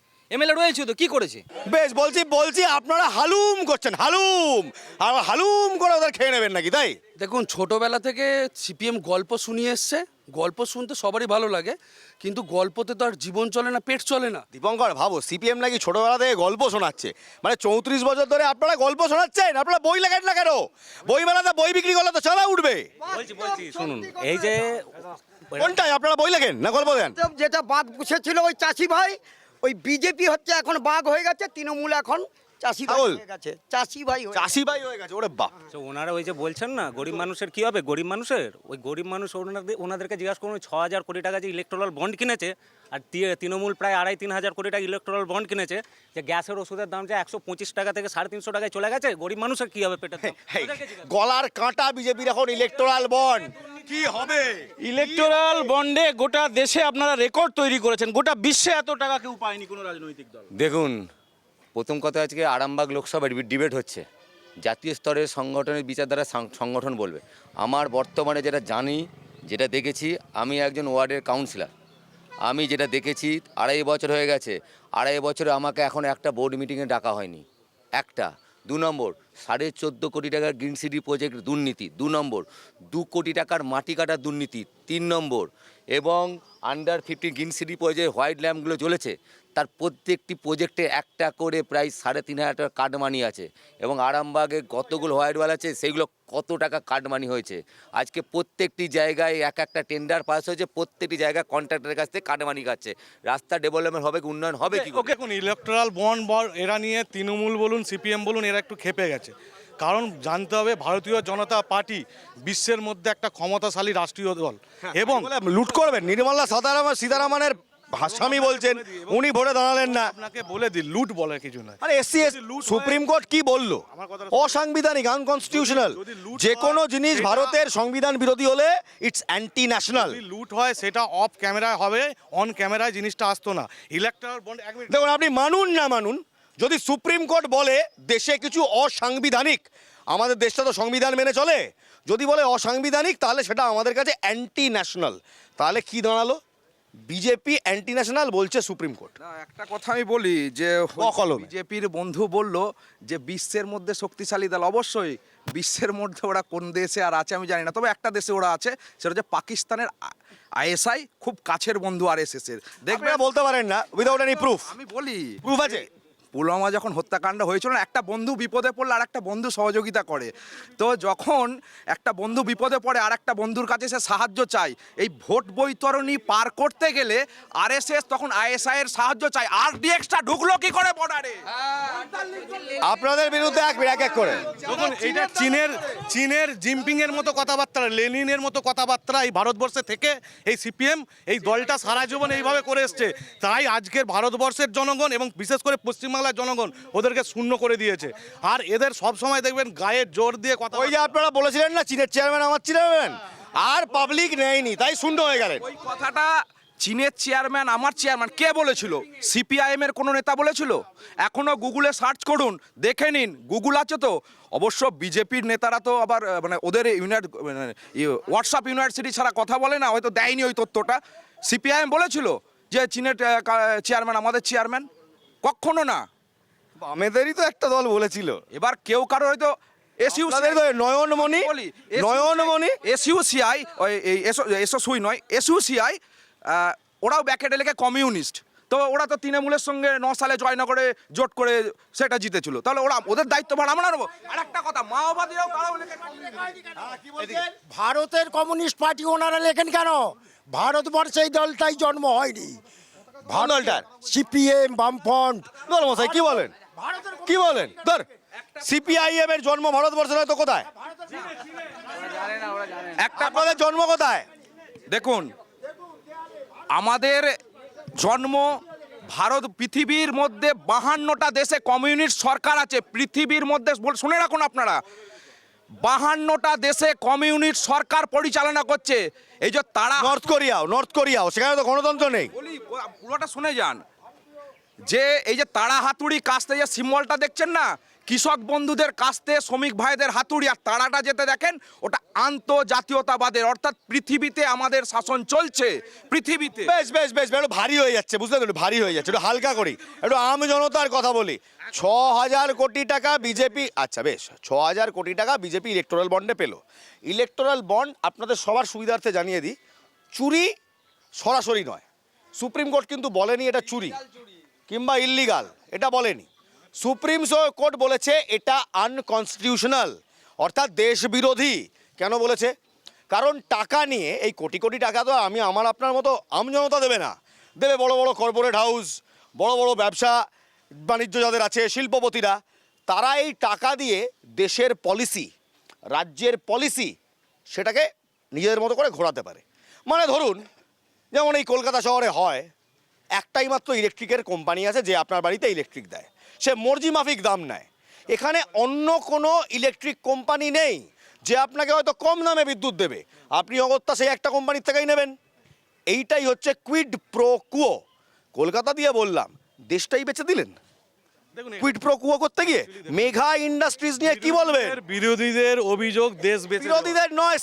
তো কি করেছে? বেশ, বলছি আপনারা হালুম করছেন, হালুম, আর হালুম করে ওদের খেয়ে নেবেন নাকি, তাই? দেখুন, ছোটবেলা থেকে সিপিএম গল্প শুনিয়ে এসছে। গল্প শুনতে সবারই ভালো লাগে, কিন্তু গল্পতে তো আর জীবন চলে না, পেট চলে না। দীপঙ্কর, ভাবো সিপিএম নাকি ছোটবেলা থেকে গল্প শোনাচ্ছে, মানে 34 বছর ধরে আপনারা গল্প শোনাচ্ছেন। আপনারা বই লেখেন না কেন? বই মেলাতে বই বিক্রি করলে তো চাঁদা উঠবে। বলছি শুনুন, এই যে কোনটাই আপনারা বই লেখেন না গল্প দেন? যেটা বাঘ পুষেছিল ওই চাষি ভাই, ওই বিজেপি হচ্ছে এখন বাঘ হয়ে গেছে, তৃণমূল এখন চাষি ভাই ছাগল। হয়ে গেছে, চাষি ভাই হয়ে চাষি ভাই হয়ে গেছে, ওরে বাপ। ওনারা ওই যে বলছেন না গরিব মানুষের কি হবে, গরিব মানুষের, ওই গরিব মানুষ ওনাদেরকে জিজ্ঞাসা করুন 6,000 কোটি টাকা যে ইলেকট্রাল বন্ড কিনেছে, আর তৃণমূল প্রায় 2.5-3 হাজার কোটি টাকা ইলেকট্রাল বন্ড কিনেছে, যে গ্যাসের ওষুধের দাম যে 125 টাকা থেকে 350 টাকায় চলে গেছে, গরিব মানুষের কি হবে পেটের দাম? হেই, গলার কাঁটা বিজেপির এখন ইলেকটোরাল বন্ড, কি হবে? ইলেকটোরাল বন্ডে গোটা দেশে আপনারা রেকর্ড তৈরি করেছেন, গোটা বিশ্বে এত টাকা কেউ পায়নি কোনো রাজনৈতিক দল। দেখুন, প্রথম কথা আজকে আরামবাগ লোকসভার ডিবেট হচ্ছে, জাতীয় স্তরের সংগঠনের বিচারধারা সংগঠন বলবে। আমার বর্তমানে যেটা জানি, যেটা দেখেছি, আমি একজন ওয়ার্ডের কাউন্সিলর, আমি যেটা দেখেছি 2.5 বছর হয়ে গেছে, 2.5 বছরে আমাকে এখন একটা বোর্ড মিটিংয়ে ডাকা হয়নি, একটা। 2 নম্বর, 14.5 কোটি টাকার গ্রিন সিটি প্রজেক্ট দুর্নীতি। 2 নম্বর, 2 কোটি টাকার মাটি কাটার দুর্নীতি। 3 নম্বর, এবং under 15 green city project white ল্যাম্পগুলো জ্বলেছে, তার প্রত্যেকটি প্রজেক্টে একটা করে প্রায় 3,500 টাকা কার্ড মানি আছে। এবং আরামবাগে কতগুলো হোয়াইট ওয়াল আছে, সেইগুলো কত টাকা কার্ড মানি হয়েছে। আজকে প্রত্যেকটি জায়গায় একটা টেন্ডার পাস হয়েছে, প্রত্যেকটি জায়গায় কন্ট্রাক্টরের কাছ থেকে কার্ড মানি খাচ্ছে। রাস্তা ডেভেলপমেন্ট হবে কি, উন্নয়ন হবে কি? দেখুন, ইলেকট্রাল বন্ড এরা নিয়ে তৃণমূল বলুন, সিপিএম বলুন, এরা একটু খেপে গেছে। কারণ জানতে হবে, ভারতীয় জনতা পার্টি বিশ্বের মধ্যে একটা ক্ষমতাশালী রাষ্ট্রীয় দল, এবং লুট করবেন। নির্মলা সীতারামনের স্বামী বলছেন উনি ভোটে দাঁড়ালেন না। আপনাকে বলে দিই, লুট বলে কিছু নয়। আরে সুপ্রিম কোর্ট কি বললো? অসাংবিধানিক, আনকনস্টিটিউশনাল। যে কোনো জিনিস ভারতের সংবিধান বিরোধী হলে ইটস অ্যান্টি ন্যাশনাল। লুট হয় সেটা অফ ক্যামেরায় হবে, অন ক্যামেরায় জিনিসটা আসতো না। ইলেকট্রাল বন্ড দেখুন, আপনি মানুন না মানুন, যদি সুপ্রিম কোর্ট বলে দেশে কিছু অসাংবিধানিক, আমাদের দেশটা তো সংবিধান মেনে চলে, যদি বলে অসাংবিধানিক, তাহলে সেটা আমাদের কাছে অ্যান্টি ন্যাশনাল। তাহলে কি দাঁড়ালো? বিজেপি অ্যান্টি ন্যাশনাল বলছে সুপ্রিম কোর্ট। না, একটা কথা আমি বলি যে অকলমে। বিজেপির বন্ধু বলল যে বিশ্বের মধ্যে শক্তিশালী দল, অবশ্যই বিশ্বের মধ্যে ওরা কোন দেশে আর আছে আমি জানি না, তবে একটা দেশে ওরা আছে, সেটা হচ্ছে পাকিস্তানের আইএসআই, খুব কাছের বন্ধু আরএসএস এর। দেখবেন, বলতে পারেন না উইদাউট এনি প্রুফ। আমি বলি, প্রুফ আছে। পুলওয়ামা যখন হত্যাকাণ্ড হয়েছিল না, একটা বন্ধু বিপদে পড়লে আর একটা বন্ধু সহযোগিতা করে। তো যখন একটা বন্ধু বিপদে পড়ে আর একটা বন্ধুর কাছে সে সাহায্য চায়, এই ভোট বৈতরণী পার করতে গেলে আরএসএস তখন আইএসআই এর সাহায্য চায়। আরডিএক্সটা ঢুকলো কি করে বর্ডারে? আপনাদের বিরুদ্ধে এক এক করে। দেখুন, এইটা চীনের জিনপিং এর মতো কথাবার্তা, লেনিনের মতো কথাবার্তা এই ভারতবর্ষে থেকে এই সিপিএম এই দলটা সারা জীবন এইভাবে করে এসছে। তাই আজকের ভারতবর্ষের জনগণ এবং বিশেষ করে পশ্চিমবাংলার জনগণ ওদেরকে শূন্য করে দিয়েছে। আর এদের সব সময় দেখবেন গায়ে জোর দিয়ে কথা। ওই যে আপনারা বলেছিলেন না চীনের চেয়ারম্যান আমার চেয়ারম্যান, আর পাবলিক নেয়নি, তাই শূন্য হয়ে গেলেন। ওই কথাটা চীনের চেয়ারম্যান আমার চেয়ারম্যান কে বলেছিল? সিপিআইএম এর কোনো নেতা বলেছিল? এখনো গুগলে সার্চ করুন, দেখে নিন, গুগল আছে তো। অবশ্য বিজেপির নেতারা তো আবার মানে ওদের হোয়াটসঅ্যাপ ইউনিভার্সিটি ছাড়া কথা বলে না, হয়তো দেয়নি ওই তথ্যটা। সিপিআইএম বলেছিল যে চীনের চেয়ারম্যান আমাদের চেয়ারম্যান? কখনো না। আমাদেরই তো একটা দল বলেছিল। এবার কেউ কারো হয়তো এসইউসিআই ওরাও ব্যাকেটে লেখে কমিউনিস্ট। তো ওরা তো তৃণমূলের সঙ্গে 9 সালে জয়নগরে জোট করে সেটা জিতেছিল, তাহলে ওরা ওদের দায়িত্বভার আমরা নেবো। আর একটা কথা, মাওবাদীরাও তারাও ভারতের কমিউনিস্ট পার্টি ওনারা লেখেন কেন? ভারতবর্ষে এই দলটাই জন্ম হয়নি। দলটার সিপিএম, বামফ্রন্ট, মশাই কি বলেন, কি বলেন? ধর সিপিআইএম এর জন্ম ভারতবর্ষে নয় তো কোথায়? একটা আপনাদের জন্ম কোথায়? দেখুন, আমাদের জন্ম ভারত, পৃথিবীর মধ্যে 52টা দেশে কমিউনিস্ট সরকার আছে। পৃথিবীর মধ্যে শুনে রাখুন আপনারা, 52টা দেশে কমিউনিস্ট সরকার পরিচালনা করছে। এই যে তারা নর্থ কোরিয়াও সেখানে তো গণতন্ত্র নেই। বলি পুরোটা শুনে যান, যে এই যে তারা হাতুড়ি কাস্তে যে সিম্বলটা দেখছেন না, কৃষক বন্ধুদের কাস্তে শ্রমিক ভাইদের হাতুড়ি, আর তারাটা যেতে দেখেন ওটা আন্তর্জাতীয়তাবাদের, অর্থাৎ পৃথিবীতে আমাদের শাসন চলছে পৃথিবীতে। বেশ বেশ বেশ একটু ভারী হয়ে যাচ্ছে, বুঝলেন তো, একটু ভারী হয়ে যাচ্ছে, একটু হালকা করি, একটু আম জনতার কথা বলি। 6,000 কোটি টাকা বিজেপি, আচ্ছা বেশ 6,000 কোটি টাকা বিজেপি ইলেকটোরাল বন্ডে পেল। ইলেকটোরাল বন্ড আপনাদের সবার সুবিধার্থে জানিয়ে দিই, চুরি সরাসরি নয়। সুপ্রিম কোর্ট কিন্তু বলেনি এটা চুরি কিংবা ইল্লিগাল, এটা বলেনি। সুপ্রিম কোর্ট বলেছে এটা আনকনস্টিটিউশনাল, অর্থাৎ দেশ বিরোধী। কেন বলেছে? কারণ টাকা নিয়ে, এই কোটি কোটি টাকা তো আমি আমার আপনার মতো আমজনতা দেবে না, দেবে বড় বড় কর্পোরেট হাউস, বড় বড় ব্যবসা বাণিজ্য যাদের আছে, শিল্পপতিরা। তারা এই টাকা দিয়ে দেশের পলিসি, রাজ্যের পলিসি, সেটাকে নিজেদের মতো করে ঘোরাতে পারে। মানে ধরুন, যেমন এই কলকাতা শহরে হয়, একটাই মাত্র ইলেকট্রিকের কোম্পানি আছে যে আপনার বাড়িতে ইলেকট্রিক দেয়, সে মর্জি মাফিক দাম নেয়। এখানে অন্য কোনো ইলেকট্রিক কোম্পানি নেই যে আপনাকে হয়তো কম দামে বিদ্যুৎ দেবে, আপনি অগত্যা সেই একটা কোম্পানির থেকেই নেবেন। এইটাই হচ্ছে কুইড প্রো কুয়ো। কলকাতা দিয়ে বললাম, দেশটাই বেচে দিলেন কুইড প্রো কুয়ো করতে গিয়ে। মেঘা ইন্ডাস্ট্রিজ নিয়ে কি বলবেন? বিরোধীদের অভিযোগ দেশ বেচে, বিরোধীদের নয়,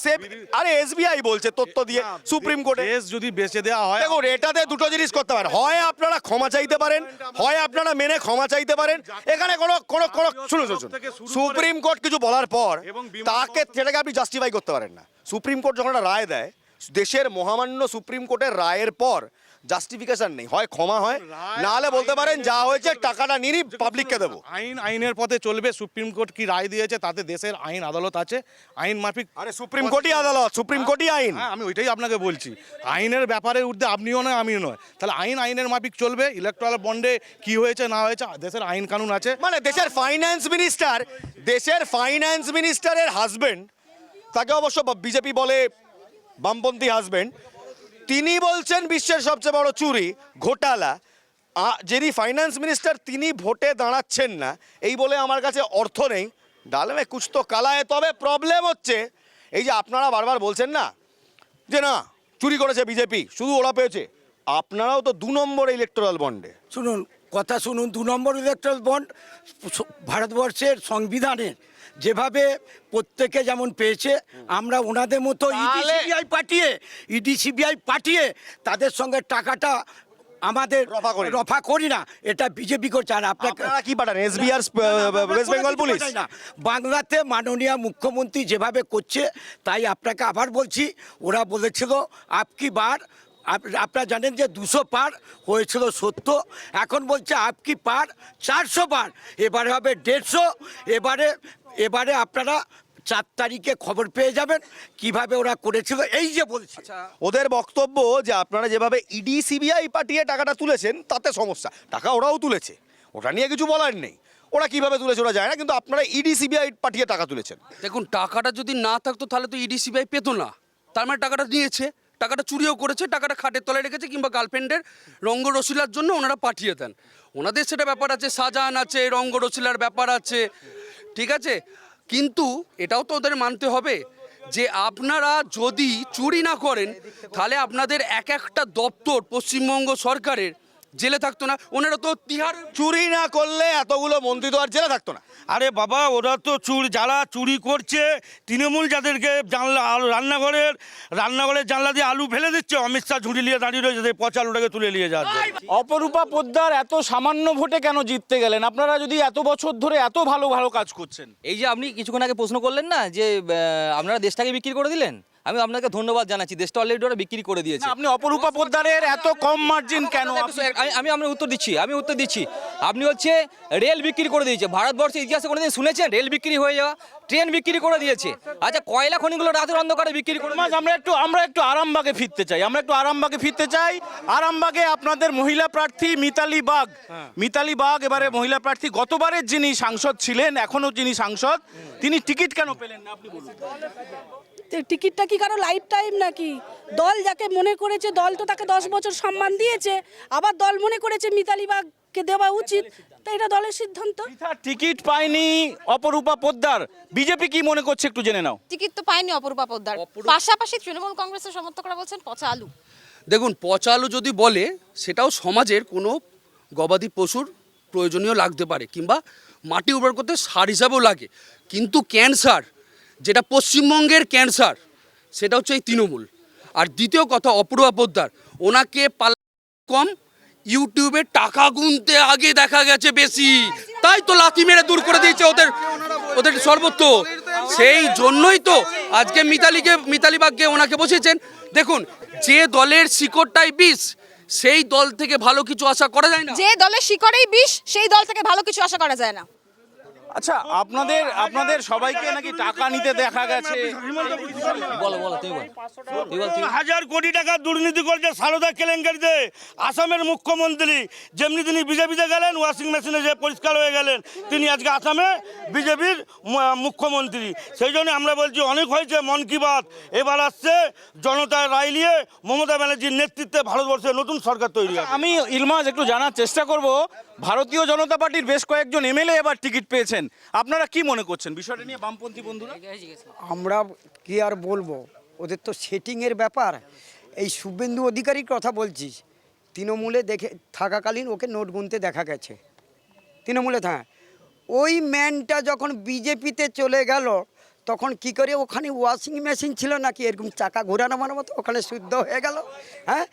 আরে এসবিআই বলছে তথ্য দিয়ে সুপ্রিম কোর্টে। দেশ যদি বেচে দেওয়া হয়, দেখুন এটাতে দুটো জিনিস করতে পারেন, হয় আপনারা ক্ষমা চাইতে পারেন, হয় আপনারা মেনে ক্ষমা চাইতে পারেন। এখানে কোনো শুনুন, সুপ্রিম কোর্ট কিছু বলার পর তাকে সেটাকে আপনি জাস্টিফাই করতে পারেন না। সুপ্রিম কোর্ট যখন একটা রায় দেয়, দেশের মহামান্য সুপ্রিম কোর্টের রায়ের পর জাস্টিফিকেশন নেই, হয় ক্ষমা হয়, না হলে বলতে পারেন যা হয়েছে টাকাটা নিনি পাবলিককে দেবো। আইনের পথে চলবে। সুপ্রিম কোর্ট কি রায় দিয়েছে তাতে দেশের আইন আদালত আছে, আইন মাফিক। আরে সুপ্রিম কোর্টই আদালত, সুপ্রিম কোর্টই আইন। হ্যাঁ, আমি ওইটাই আপনাকে বলছি, আইনের ব্যাপারে ঊর্ধ্বে আপনিও নয় আমিও নয়, তাহলে আইনের মাফিক চলবে। ইলেকট্রাল বন্ডে কি হয়েছে না হয়েছে, দেশের আইন কানুন আছে। মানে দেশের ফাইন্যান্স মিনিস্টারের হাজবেন্ড, তাকে অবশ্য বিজেপি বলে বামপন্থী হাজবেন্ড, তিনি বলছেন বিশ্বের সবচেয়ে বড় চুরি ঘোটালা। যিনি ফাইন্যান্স মিনিস্টার তিনি ভোটে দাঁড়াচ্ছেন না, এই বলে আমার কাছে অর্থ নেই। ডালমে কুছ তো কালা है। তবে প্রবলেম হচ্ছে এই যে আপনারা বারবার বলছেন না যে না চুরি করেছে বিজেপি, শুধু ওরা পেয়েছে, আপনারাও তো 2 নম্বর ইলেকটোরাল বন্ডে। শুনুন, কথা শুনুন, 2 নম্বর ইলেকট্রাল বন্ড ভারতবর্ষের সংবিধানের যেভাবে প্রত্যেকে যেমন পেয়েছে, আমরা ওনাদের মতো ইডি সিবিআই পাঠিয়ে তাদের সঙ্গে টাকাটা আমাদের রফা করি না, এটা বিজেপি করছে। আর আপনারা কি পাঠান? এসবিআর, ওয়েস্ট বেঙ্গল পুলিশ না, বাংলাতে মাননীয় মুখ্যমন্ত্রী যেভাবে করছে, তাই আপনাকে আবার বলছি, ওরা বলেছিল আপকি বার, আপনারা জানেন যে 200 পার হয়েছিল 70, এখন বলছে আপকি পার 400 পার, এবারে হবে 150। এবারে আপনারা 4 তারিখে খবর পেয়ে যাবেন কিভাবে ওরা করেছিল। এই যে বলছি, ওদের বক্তব্য যে আপনারা যেভাবে ইডি সিবিআই পাঠিয়ে টাকাটা তুলেছেন তাতে সমস্যা, টাকা ওরাও তুলেছে, ওটা নিয়ে কিছু বলার নেই, ওরা কিভাবে তুলেছে ওরা যায় না, কিন্তু আপনারা ইডি সিবিআই পাঠিয়ে টাকা তুলেছেন। দেখুন, টাকাটা যদি না থাকতো তাহলে তো ইডি সিবিআই পেতো না, তার মানে টাকাটা নিয়েছে, টাকাটা চুরিও করেছে, টাকাটা খাটের তলায় রেখেছে, কিংবা গার্লফ্রেন্ডের রঙ্গরসিলার জন্য ওনারা পাঠিয়ে দেন। ওনাদের সেটা ব্যাপার আছে, শাহজাহান আছে, রঙ্গরসিলার ব্যাপার আছে, ঠিক আছে। কিন্তু এটাও তো ওদের মানতে হবে যে আপনারা যদি চুরি না করেন তাহলে আপনাদের একটা দপ্তর পশ্চিমবঙ্গ সরকারের জেলে থাকতো না। ওনারা তো তিহার, চুরি না করলে এতগুলো মন্ত্রী তো আর জেলে থাকতো না। আরে বাবা, ওরা তো যারা চুরি করছে, তৃণমূল যাদেরকে রান্নাঘরের জানলা দিয়ে আলু ফেলে দিচ্ছে, অমিত শাহ ঝুঁড়ি নিয়ে দাঁড়িয়ে রয়েছে, পচা আলুটাকে তুলে নিয়ে যাচ্ছে। অপরূপা পোদ্দার এত সামান্য ভোটে কেন জিততে গেলেন? আপনারা যদি এত বছর ধরে এত ভালো ভালো কাজ করছেন। এই যে আপনি কিছুক্ষণ আগে প্রশ্ন করলেন না যে আপনারা দেশটাকে বিক্রি করে দিলেন, আমি আপনাকে ধন্যবাদ জানাচ্ছি, দেশটা অলরেডি ওরা বিক্রি করে দিয়েছে। না, আপনি অপরূপা পোদ্দারের এত কম মার্জিন কেন? আমি আপনার উত্তর দিচ্ছি। আপনি হচ্ছে রেল বিক্রি করে দিয়েছে। ভারতবর্ষের ইতিহাসে কোনোদিন শুনেছেন রেল বিক্রি হয়ে যাওয়া? ট্রেন বিক্রি করে দিয়েছে। আচ্ছা, কয়লা খনিগুলো রাতের অন্ধকারে বিক্রি করে দিয়েছে। আমরা একটু আরামবাগে ফিরতে চাই। আরামবাগে আপনাদের মহিলা প্রার্থী মিতালি বাগ এবারে মহিলা প্রার্থী। গতবারের যিনি সাংসদ ছিলেন, এখনো যিনি সাংসদ, তিনি টিকিট কেন পেলেন না আপনি বলুন? টিকিটটা কি কারো লাইফ টাইম নাকি? দল যাকে মনে করেছে, দল তো তাকে 10 বছর সম্মান দিয়েছে, আবার দল মনে করেছে মিতালি বাগকে দেওয়া উচিত, তো এটা দলের সিদ্ধান্ত। টিকিট পায়নি অপরূপা পোদ্দার, বিজেপি কি মনে করছে একটু জেনে নাও। টিকিট তো পায়নি অপরূপা পোদ্দার, পাশাপাশি তৃণমূল কংগ্রেসের সমর্থকরা বলছেন পচা আলু। দেখুন, পচা আলু যদি বলে, সেটাও সমাজের কোনো গবাদি পশুর প্রয়োজনীয় লাগতে পারে, কিংবা মাটি উর্বর করতে সার হিসাবেও লাগে, কিন্তু ক্যান্সার, যেটা পশ্চিমবঙ্গের ক্যান্সার, সেটা হচ্ছে এই তৃণমূল। আর দ্বিতীয় কথা, অপূর্বা পোদ্দার, ওনাকে কম, ইউটিউবে টাকা গুনতে আগে দেখা গেছে বেশি, তাই তো লাথি মেরে দূর করে দিয়েছে ওদের সর্বত্র। সেই জন্যই তো আজকে মিতালি বাগকে ওনাকে বসেছেন। দেখুন, যে দলের শিকড়টাই বিষ, সেই দল থেকে ভালো কিছু আশা করা যায় না। যে দলের শিকড়েই বিষ, সেই দল থেকে ভালো কিছু আশা করা যায় না। আচ্ছা, আপনাদের সবাইকে নাকি টাকা নিতে দেখা গেছে। বলো তুই বল। 1000 কোটি টাকা দুর্নীতি করছে সারদা কেলেঙ্কারিতে আসামের মুখ্যমন্ত্রী। যেমনি তিনি বিজেপিতে গেলেন, ওয়াশিং মেশিনে যে পরিষ্কার হয়ে গেলেন, তিনি আজকে আসামে বিজেপির মুখ্যমন্ত্রী। সেই জন্য আমরা বলছি, অনেক হয়েছে মন কি বাত। এবার আসছে জনতার রায় নিয়ে মমতা ব্যানার্জির নেতৃত্বে ভারতবর্ষের নতুন সরকার তৈরি হবে। আমি ইলমাজ একটু জানার চেষ্টা করব, ভারতীয় জনতা পার্টির বেশ কয়েকজন এমএলএ এবার টিকিট পেয়েছেন, আপনারা কি মনে করছেন বিষয়টা নিয়ে, বামপন্থী বন্ধুরা? আমরা কি আর বলবো, ওদের তো সেটিংয়ের ব্যাপার। এই শুভেন্দু অধিকারীর কথা বলছিস, তৃণমূলে থাকাকালীন ওকে নোট গুনতে দেখা গেছে, তৃণমূলে ওই ম্যানটা যখন বিজেপিতে চলে গেল, তখন কি করে ওখানে ওয়াশিং মেশিন ছিল নাকি এরকম চাকা ঘোরানো মতো, ওখানে শুদ্ধ হয়ে গেল। হ্যাঁ,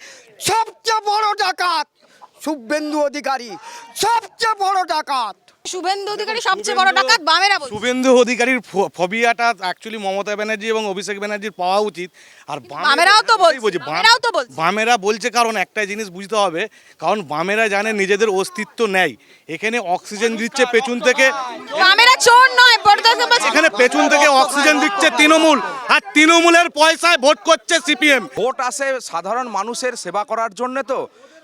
সবচেয়ে বড় ডাকাত শুভেন্দু অধিকারী, সবচেয়ে বড় ডাকাত শুভেন্দু অধিকারী, সবচেয়ে বড় ডাকাত বামেরা বলছে। শুভেন্দু অধিকারীর ফবিয়াটা অ্যাকচুয়ালি মমতা ব্যানার্জি এবং অভিষেক ব্যানার্জির পাওয়া উচিত। আর বামেরাও তো বলছে, বামেরা বলছে কারণ একটাই জিনিস বুঝতে হবে, কারণ বামেরা জানে নিজেদের অস্তিত্ব নেই। এখানে অক্সিজেন দিচ্ছে পেছন থেকে, বামেরা চোর নয়, এখানে পেছন থেকে অক্সিজেন দিচ্ছে তৃণমূল, আর তৃণমূলের পয়সায় ভোট করছে সিপিএম। ভোট আসে সাধারণ মানুষের সেবা করার জন্য।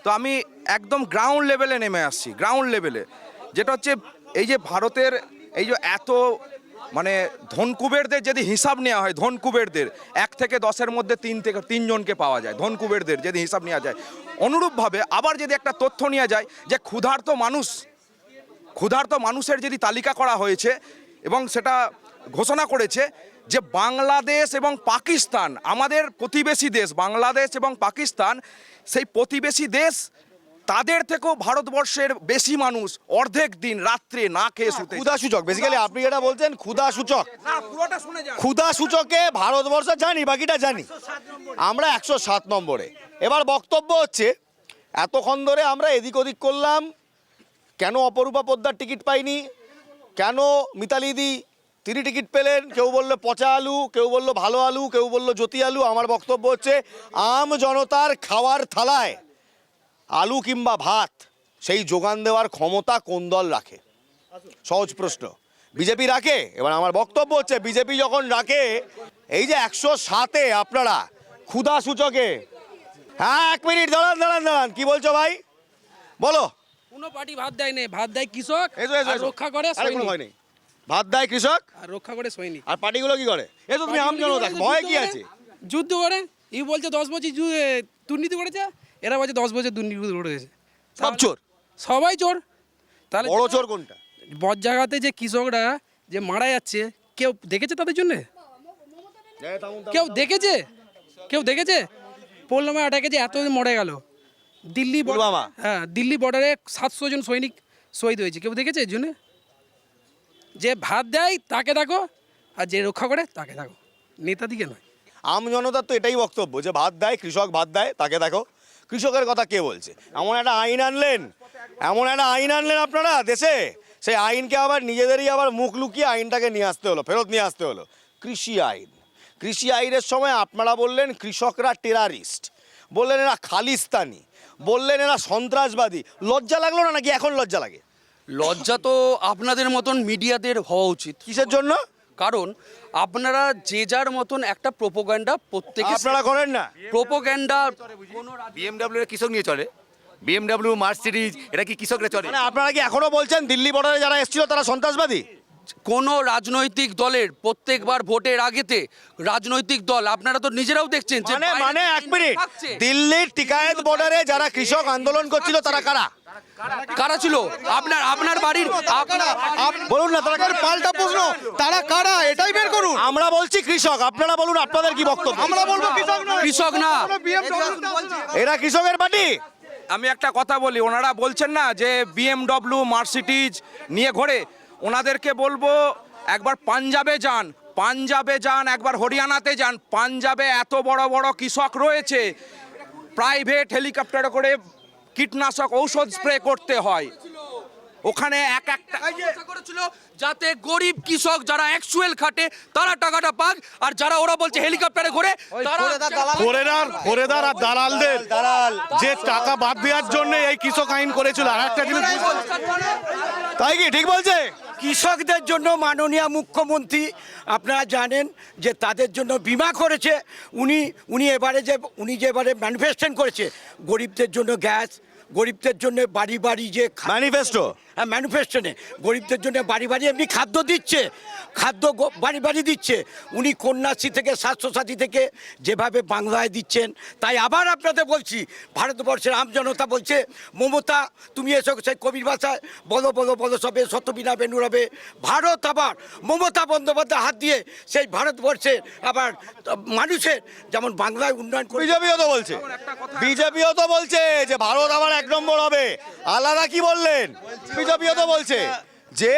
তো আমি একদম গ্রাউন্ড লেভেলে নেমে আসছি, গ্রাউন্ড লেভেলে, যেটা হচ্ছে এই যে ভারতের এই যে এত মানে ধনকুবেরদের যদি হিসাব নেওয়া হয়, ধনকুবেরদের 1 থেকে 10-এর মধ্যে 3 জনকে পাওয়া যায়, ধনকুবেরদের যদি হিসাব নেওয়া যায়। অনুরূপভাবে আবার যদি একটা তথ্য নেওয়া যায় যে ক্ষুধার্ত মানুষের যদি তালিকা করা হয়েছে এবং সেটা ঘোষণা করেছে যে বাংলাদেশ এবং পাকিস্তান, আমাদের প্রতিবেশী দেশ বাংলাদেশ এবং পাকিস্তান, সেই প্রতিবেশী দেশ, তাদের থেকেও ভারতবর্ষের বেশি মানুষ অর্ধেক দিন রাত্রে না খেয়ে শুতে। ক্ষুধা সূচক, বেসিক্যালি আপনি যেটা বলছেন ক্ষুধা সূচক, ক্ষুধা সূচকে ভারতবর্ষ জানি, বাকিটা জানি, আমরা 107 নম্বরে। এবার বক্তব্য হচ্ছে, এতক্ষণ ধরে আমরা এদিক ওদিক করলাম, কেন অপরূপা পোদ্দার টিকিট পাইনি, কেন মিতালিদি তিনি টিকিট পেলেন, কেউ বললো পচা আলু, কেউ বললো ভালো আলু, কেউ বললো জ্যোতি আলু। আমার বক্তব্য হচ্ছে, আম জনতার খাওয়ার থালায় আলু কিংবা ভাত সেই যোগান দেওয়ার ক্ষমতা কোন দল রাখে? সহজ প্রশ্ন, বিজেপি রাখে। এবার আমার বক্তব্য হচ্ছে, বিজেপি যখন রাখে, এই যে 107-এ আপনারা ক্ষুধা সূচকে, হ্যাঁ 1 মিনিট দাঁড়ান, কি বলছো ভাই, বলো। কোনো পার্টি ভাত দেয় না, ভাত দেয় কৃষক, রক্ষা করে হয়নি, ভাত দেয় কৃষক আর রক্ষা করে সৈনিক। আর পার্টিগুলো কি করে? এই তো তুমি আম জনতা, ভয় কি আছে? যুদ্ধ করে, ই বলছে 10 বছর দুর্নীতি করেছে, এরা বলছে 10 বছর দুর্নীতি করেছে। সব চোর, সবাই চোর। তাহলে বড় চোর কোনটা? বড় জায়গাতে যে কৃষকরা যে মারা যাচ্ছে, কেউ দেখেছে তাদের জন্য? কেউ দেখেছে? পুলওয়ামা অ্যাটাকে যে এতদিন মরে গেল, দিল্লি বর্ডারে 700 জন সৈনিক শহীদ হয়েছে, কেউ দেখেছে এর জন্য? যে ভাত দেয় তাকে দেখো, আর যে রক্ষা করে তাকে দেখো, নেতাদিকে নয়। আম জনতার তো এটাই বক্তব্য যে ভাত দেয়, কৃষক ভাত দেয় তাকে দেখো। কৃষকের কথা কে বলছে? এমন একটা আইন আনলেন আপনারা দেশে, সেই আইনকে আবার নিজেদেরই আবার মুখ লুকিয়ে আইনটাকে নিয়ে আসতে হলো, ফেরত নিয়ে আসতে হলো। কৃষি আইন, কৃষি আইনের সময় আপনারা বললেন কৃষকরা টেরারিস্ট, বললেন এরা খালিস্তানি, বললেন এরা সন্ত্রাসবাদী। লজ্জা লাগলো না নাকি এখন লজ্জা লাগে? লজ্জা তো আপনাদের মতন মিডিয়াদের হওয়া উচিত। কিসের জন্য? কারণ আপনারা যে যার মতন একটা প্রোপাগান্ডা প্রত্যেকে আপনারা করেন না? প্রোপাগান্ডা বিএমডাব্লিউ এর কৃষক নিয়ে চলে, বিএমডাব্লিউ মার্সিডিজ এটা কি কৃষকরা চলে? মানে আপনারা কি এখনো বলছেন দিল্লি বর্ডারে যারা এসেছিল তারা সন্ত্রাসবাদী? কোনো রাজনৈতিক দলের প্রত্যেকবার ভোটের আগেতে রাজনৈতিক দল আপনারা তো নিজেরাও দেখছেন যে মানে বাইরে মানে এক থেকে মিনিট, থাকছে। দিল্লির টিকায়েত বর্ডারে যারা কৃষক আন্দোলন করছিল তারা কারা? কারা ছিল? আপনার বাড়ির বলুন না, তারা পাল্টা প্রশ্ন, তারা কারা এটাই বের করুন। আমরা বলছি কৃষক, আপনারা বলুন আপনাদের কি বক্তব্য? আমরা বলবো কৃষক নয়। কৃষক না। এরা কৃষকের পার্টি। আমি একটা কথা বলি, ওনারা বলছেন না যে বিএমডব্লিউ মার্সিডিজ নিয়ে ঘোরে, ওনাদেরকে বলবো একবার পাঞ্জাবে যান, একবার হরিয়ানাতে যান। পাঞ্জাবে এত বড় বড় কৃষক রয়েছে, প্রাইভেট হেলিকপ্টারে করে কীটনাশক ঔষধ স্প্রে করতে হয়। ওখানে একটা করেছিল যাতে গরিব কৃষক যারা অ্যাকচুয়াল খাটে তারা টাকাটা পাক, আর যারা ওরা বলছে হেলিকপ্টারে ঘোরে তারা ফোরেদার আর দালালদের যে টাকা বাদ দেওয়ার জন্য এই কৃষক আইন করেছিল। আর একটা জিনিস, তাই কি ঠিক বলছে? কৃষকদের জন্য মাননীয় মুখ্যমন্ত্রী আপনারা জানেন যে তাদের জন্য বিমা করেছে। উনি যে এবারে ম্যানিফেস্টেশন করেছে গরিবদের জন্য গ্যাস, গরিবদের জন্য বাড়ি বাড়ি যে ম্যানিফেস্টো, হ্যাঁ ম্যানিফেস্টেশনে গরিবদের জন্য বাড়ি বাড়ি এমনি খাদ্য দিচ্ছে, বাড়ি বাড়ি দিচ্ছে। উনি কন্যাশ্রী থেকে স্বাস্থ্যসাথী থেকে যেভাবে বাংলায় দিচ্ছেন, তাই আবার আপনাদের বলছি, ভারতবর্ষের আমজনতা বলছে মমতা তুমি এসো, সেই কবির ভাষায় বলো বলো বলো সবে শতবিনা বেনুরাবে। ভারত আবার মমতা বন্দ্যোপাধ্যায় হাত দিয়ে সেই ভারতবর্ষের আবার মানুষের যেমন বাংলায় উন্নয়ন করে। বিজেপিও তো বলছে যে ভারত আবার 1 নম্বর হবে। আলাদা কি বললেন? বিজেপিও তো বলছে যে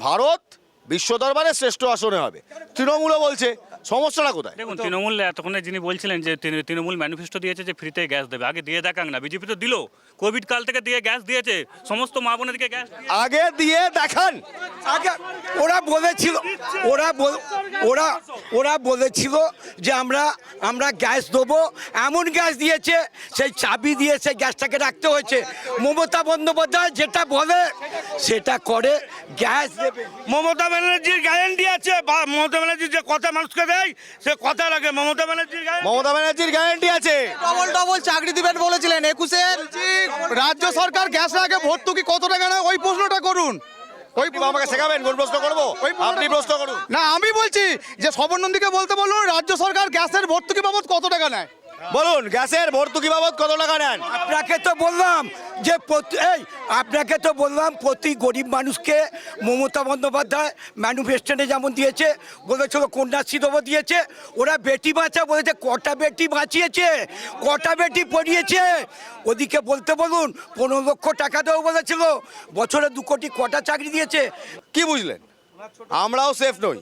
ভারত বিশ্ব দরবারে শ্রেষ্ঠ আসনে হবে। তৃণমূলও বলছে, সমস্যাটা কোথায়? দেখুন, তৃণমূল এতক্ষণে যিনি বলছিলেন যে তৃণমূল ম্যানিফেস্টো দিয়েছে যে ফ্রিতে গ্যাস দেবে, আগে দিয়ে দেখান না। বিজেপি তো দিল, কোভিড কাল থেকে দিয়ে গ্যাস দিয়েছে, সমস্ত মা বোনেরকে গ্যাস আগে দিয়ে দেখান। আগে ওরা বলেছিল ওরা বলেছিল যে আমরা গ্যাস দেবো, এমন গ্যাস দিয়েছে সেই চাবি দিয়ে সেই গ্যাসটাকে রাখতে হয়েছে। মমতা বন্দ্যোপাধ্যায় যেটা বলে সেটা করে, গ্যাস দেবে। মমতা ব্যানার্জির গ্যারান্টি আছে, মমতা ব্যানার্জি যে কথা মানুষকে দেয় সে কথা রাখে। মমতা ব্যানার্জির গ্যারান্টি আছে। ডবল চাকরি দিবেন বলেছিলেন 21-এর। রাজ্য সরকার গ্যাসের আগে ভর্তুকি কত টাকা নেয় ওই প্রশ্নটা করুন। আমাকে শেখাবেন কোন প্রশ্ন করবো? আপনি প্রশ্ন করুন না, আমি বলছি যে শবনন্দীকে বলতে বলুন রাজ্য সরকার গ্যাসের ভর্তুকি বাবদ কত টাকা নেয়। বলুন, গ্যাসের ভর্তুকি বাবদ কত টাকা নেন? আপনাকে তো বললাম প্রতি গরিব মানুষকে মমতা বন্দ্যোপাধ্যায় ম্যানিফেস্টেশনে যেমন দিয়েছে, বলেছিল কন্যাশ্রী দেবো দিয়েছে। ওরা বেটি বাঁচা বলেছে, কটা বেটি বাঁচিয়েছে, কটা বেটি পড়িয়েছে। ওদিকে বলতে বলুন 15 লক্ষ টাকা দেবো বলেছিল, বছরে 2 কোটি, কটা চাকরি দিয়েছে। কি বুঝলেন? আমরাও সেফ নই,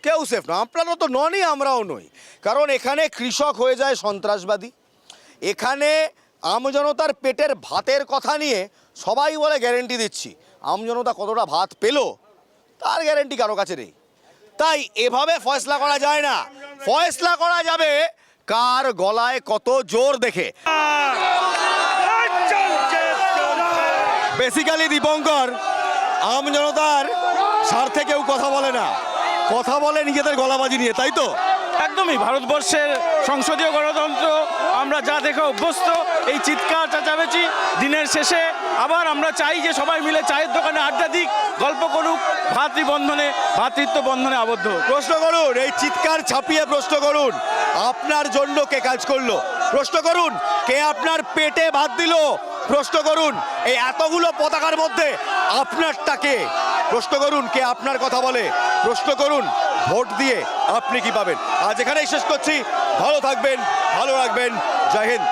কেউ সেফ নয়। আপনারা তো ননই, আমরাও নই। কারণ এখানে কৃষক হয়ে যায় সন্ত্রাসবাদী, এখানে আমজনতার পেটের ভাতের কথা নিয়ে সবাই বলে গ্যারেন্টি দিচ্ছি। আমজনতা কতটা ভাত পেল তার গ্যারেন্টি কারো কাছে নেই। তাই এভাবে ফয়সলা করা যায় না। ফয়সলা করা যাবে কার গলায় কত জোর দেখে। বেসিক্যালি দীপঙ্কর, আমজনতার স্বার্থে কেউ কথা বলে না, কথা বলে নিজেদের গলাবাজি নিয়ে, তাই তো? একদমই। ভারতবর্ষের সংসদীয় গণতন্ত্র আমরা যা দেখে অভ্যস্ত, এই চিৎকার চেঁচামেচি। দিনের শেষে আবার আমরা চাই যে সবাই মিলে চায়ের দোকানে আড্ডা দিক, গল্প করুক, ভ্রাতৃত্ব বন্ধনে আবদ্ধ। প্রশ্ন করুন, এই চিৎকার ছাপিয়ে প্রশ্ন করুন, আপনার জন্য কে কাজ করলো? প্রশ্ন করুন, কে আপনার পেটে ভাত দিল? প্রশ্ন করুন, এই এতগুলো পতাকার মধ্যে আপনারটাকে? প্রশ্ন করুন, কে আপনার কথা বলে? প্রশ্ন করুন, ভোট দিয়ে আপনি কি পাবেন? আজ এখানেই শেষ করছি। ভালো থাকবেন, ভালো রাখবেন। জয় হিন্দ।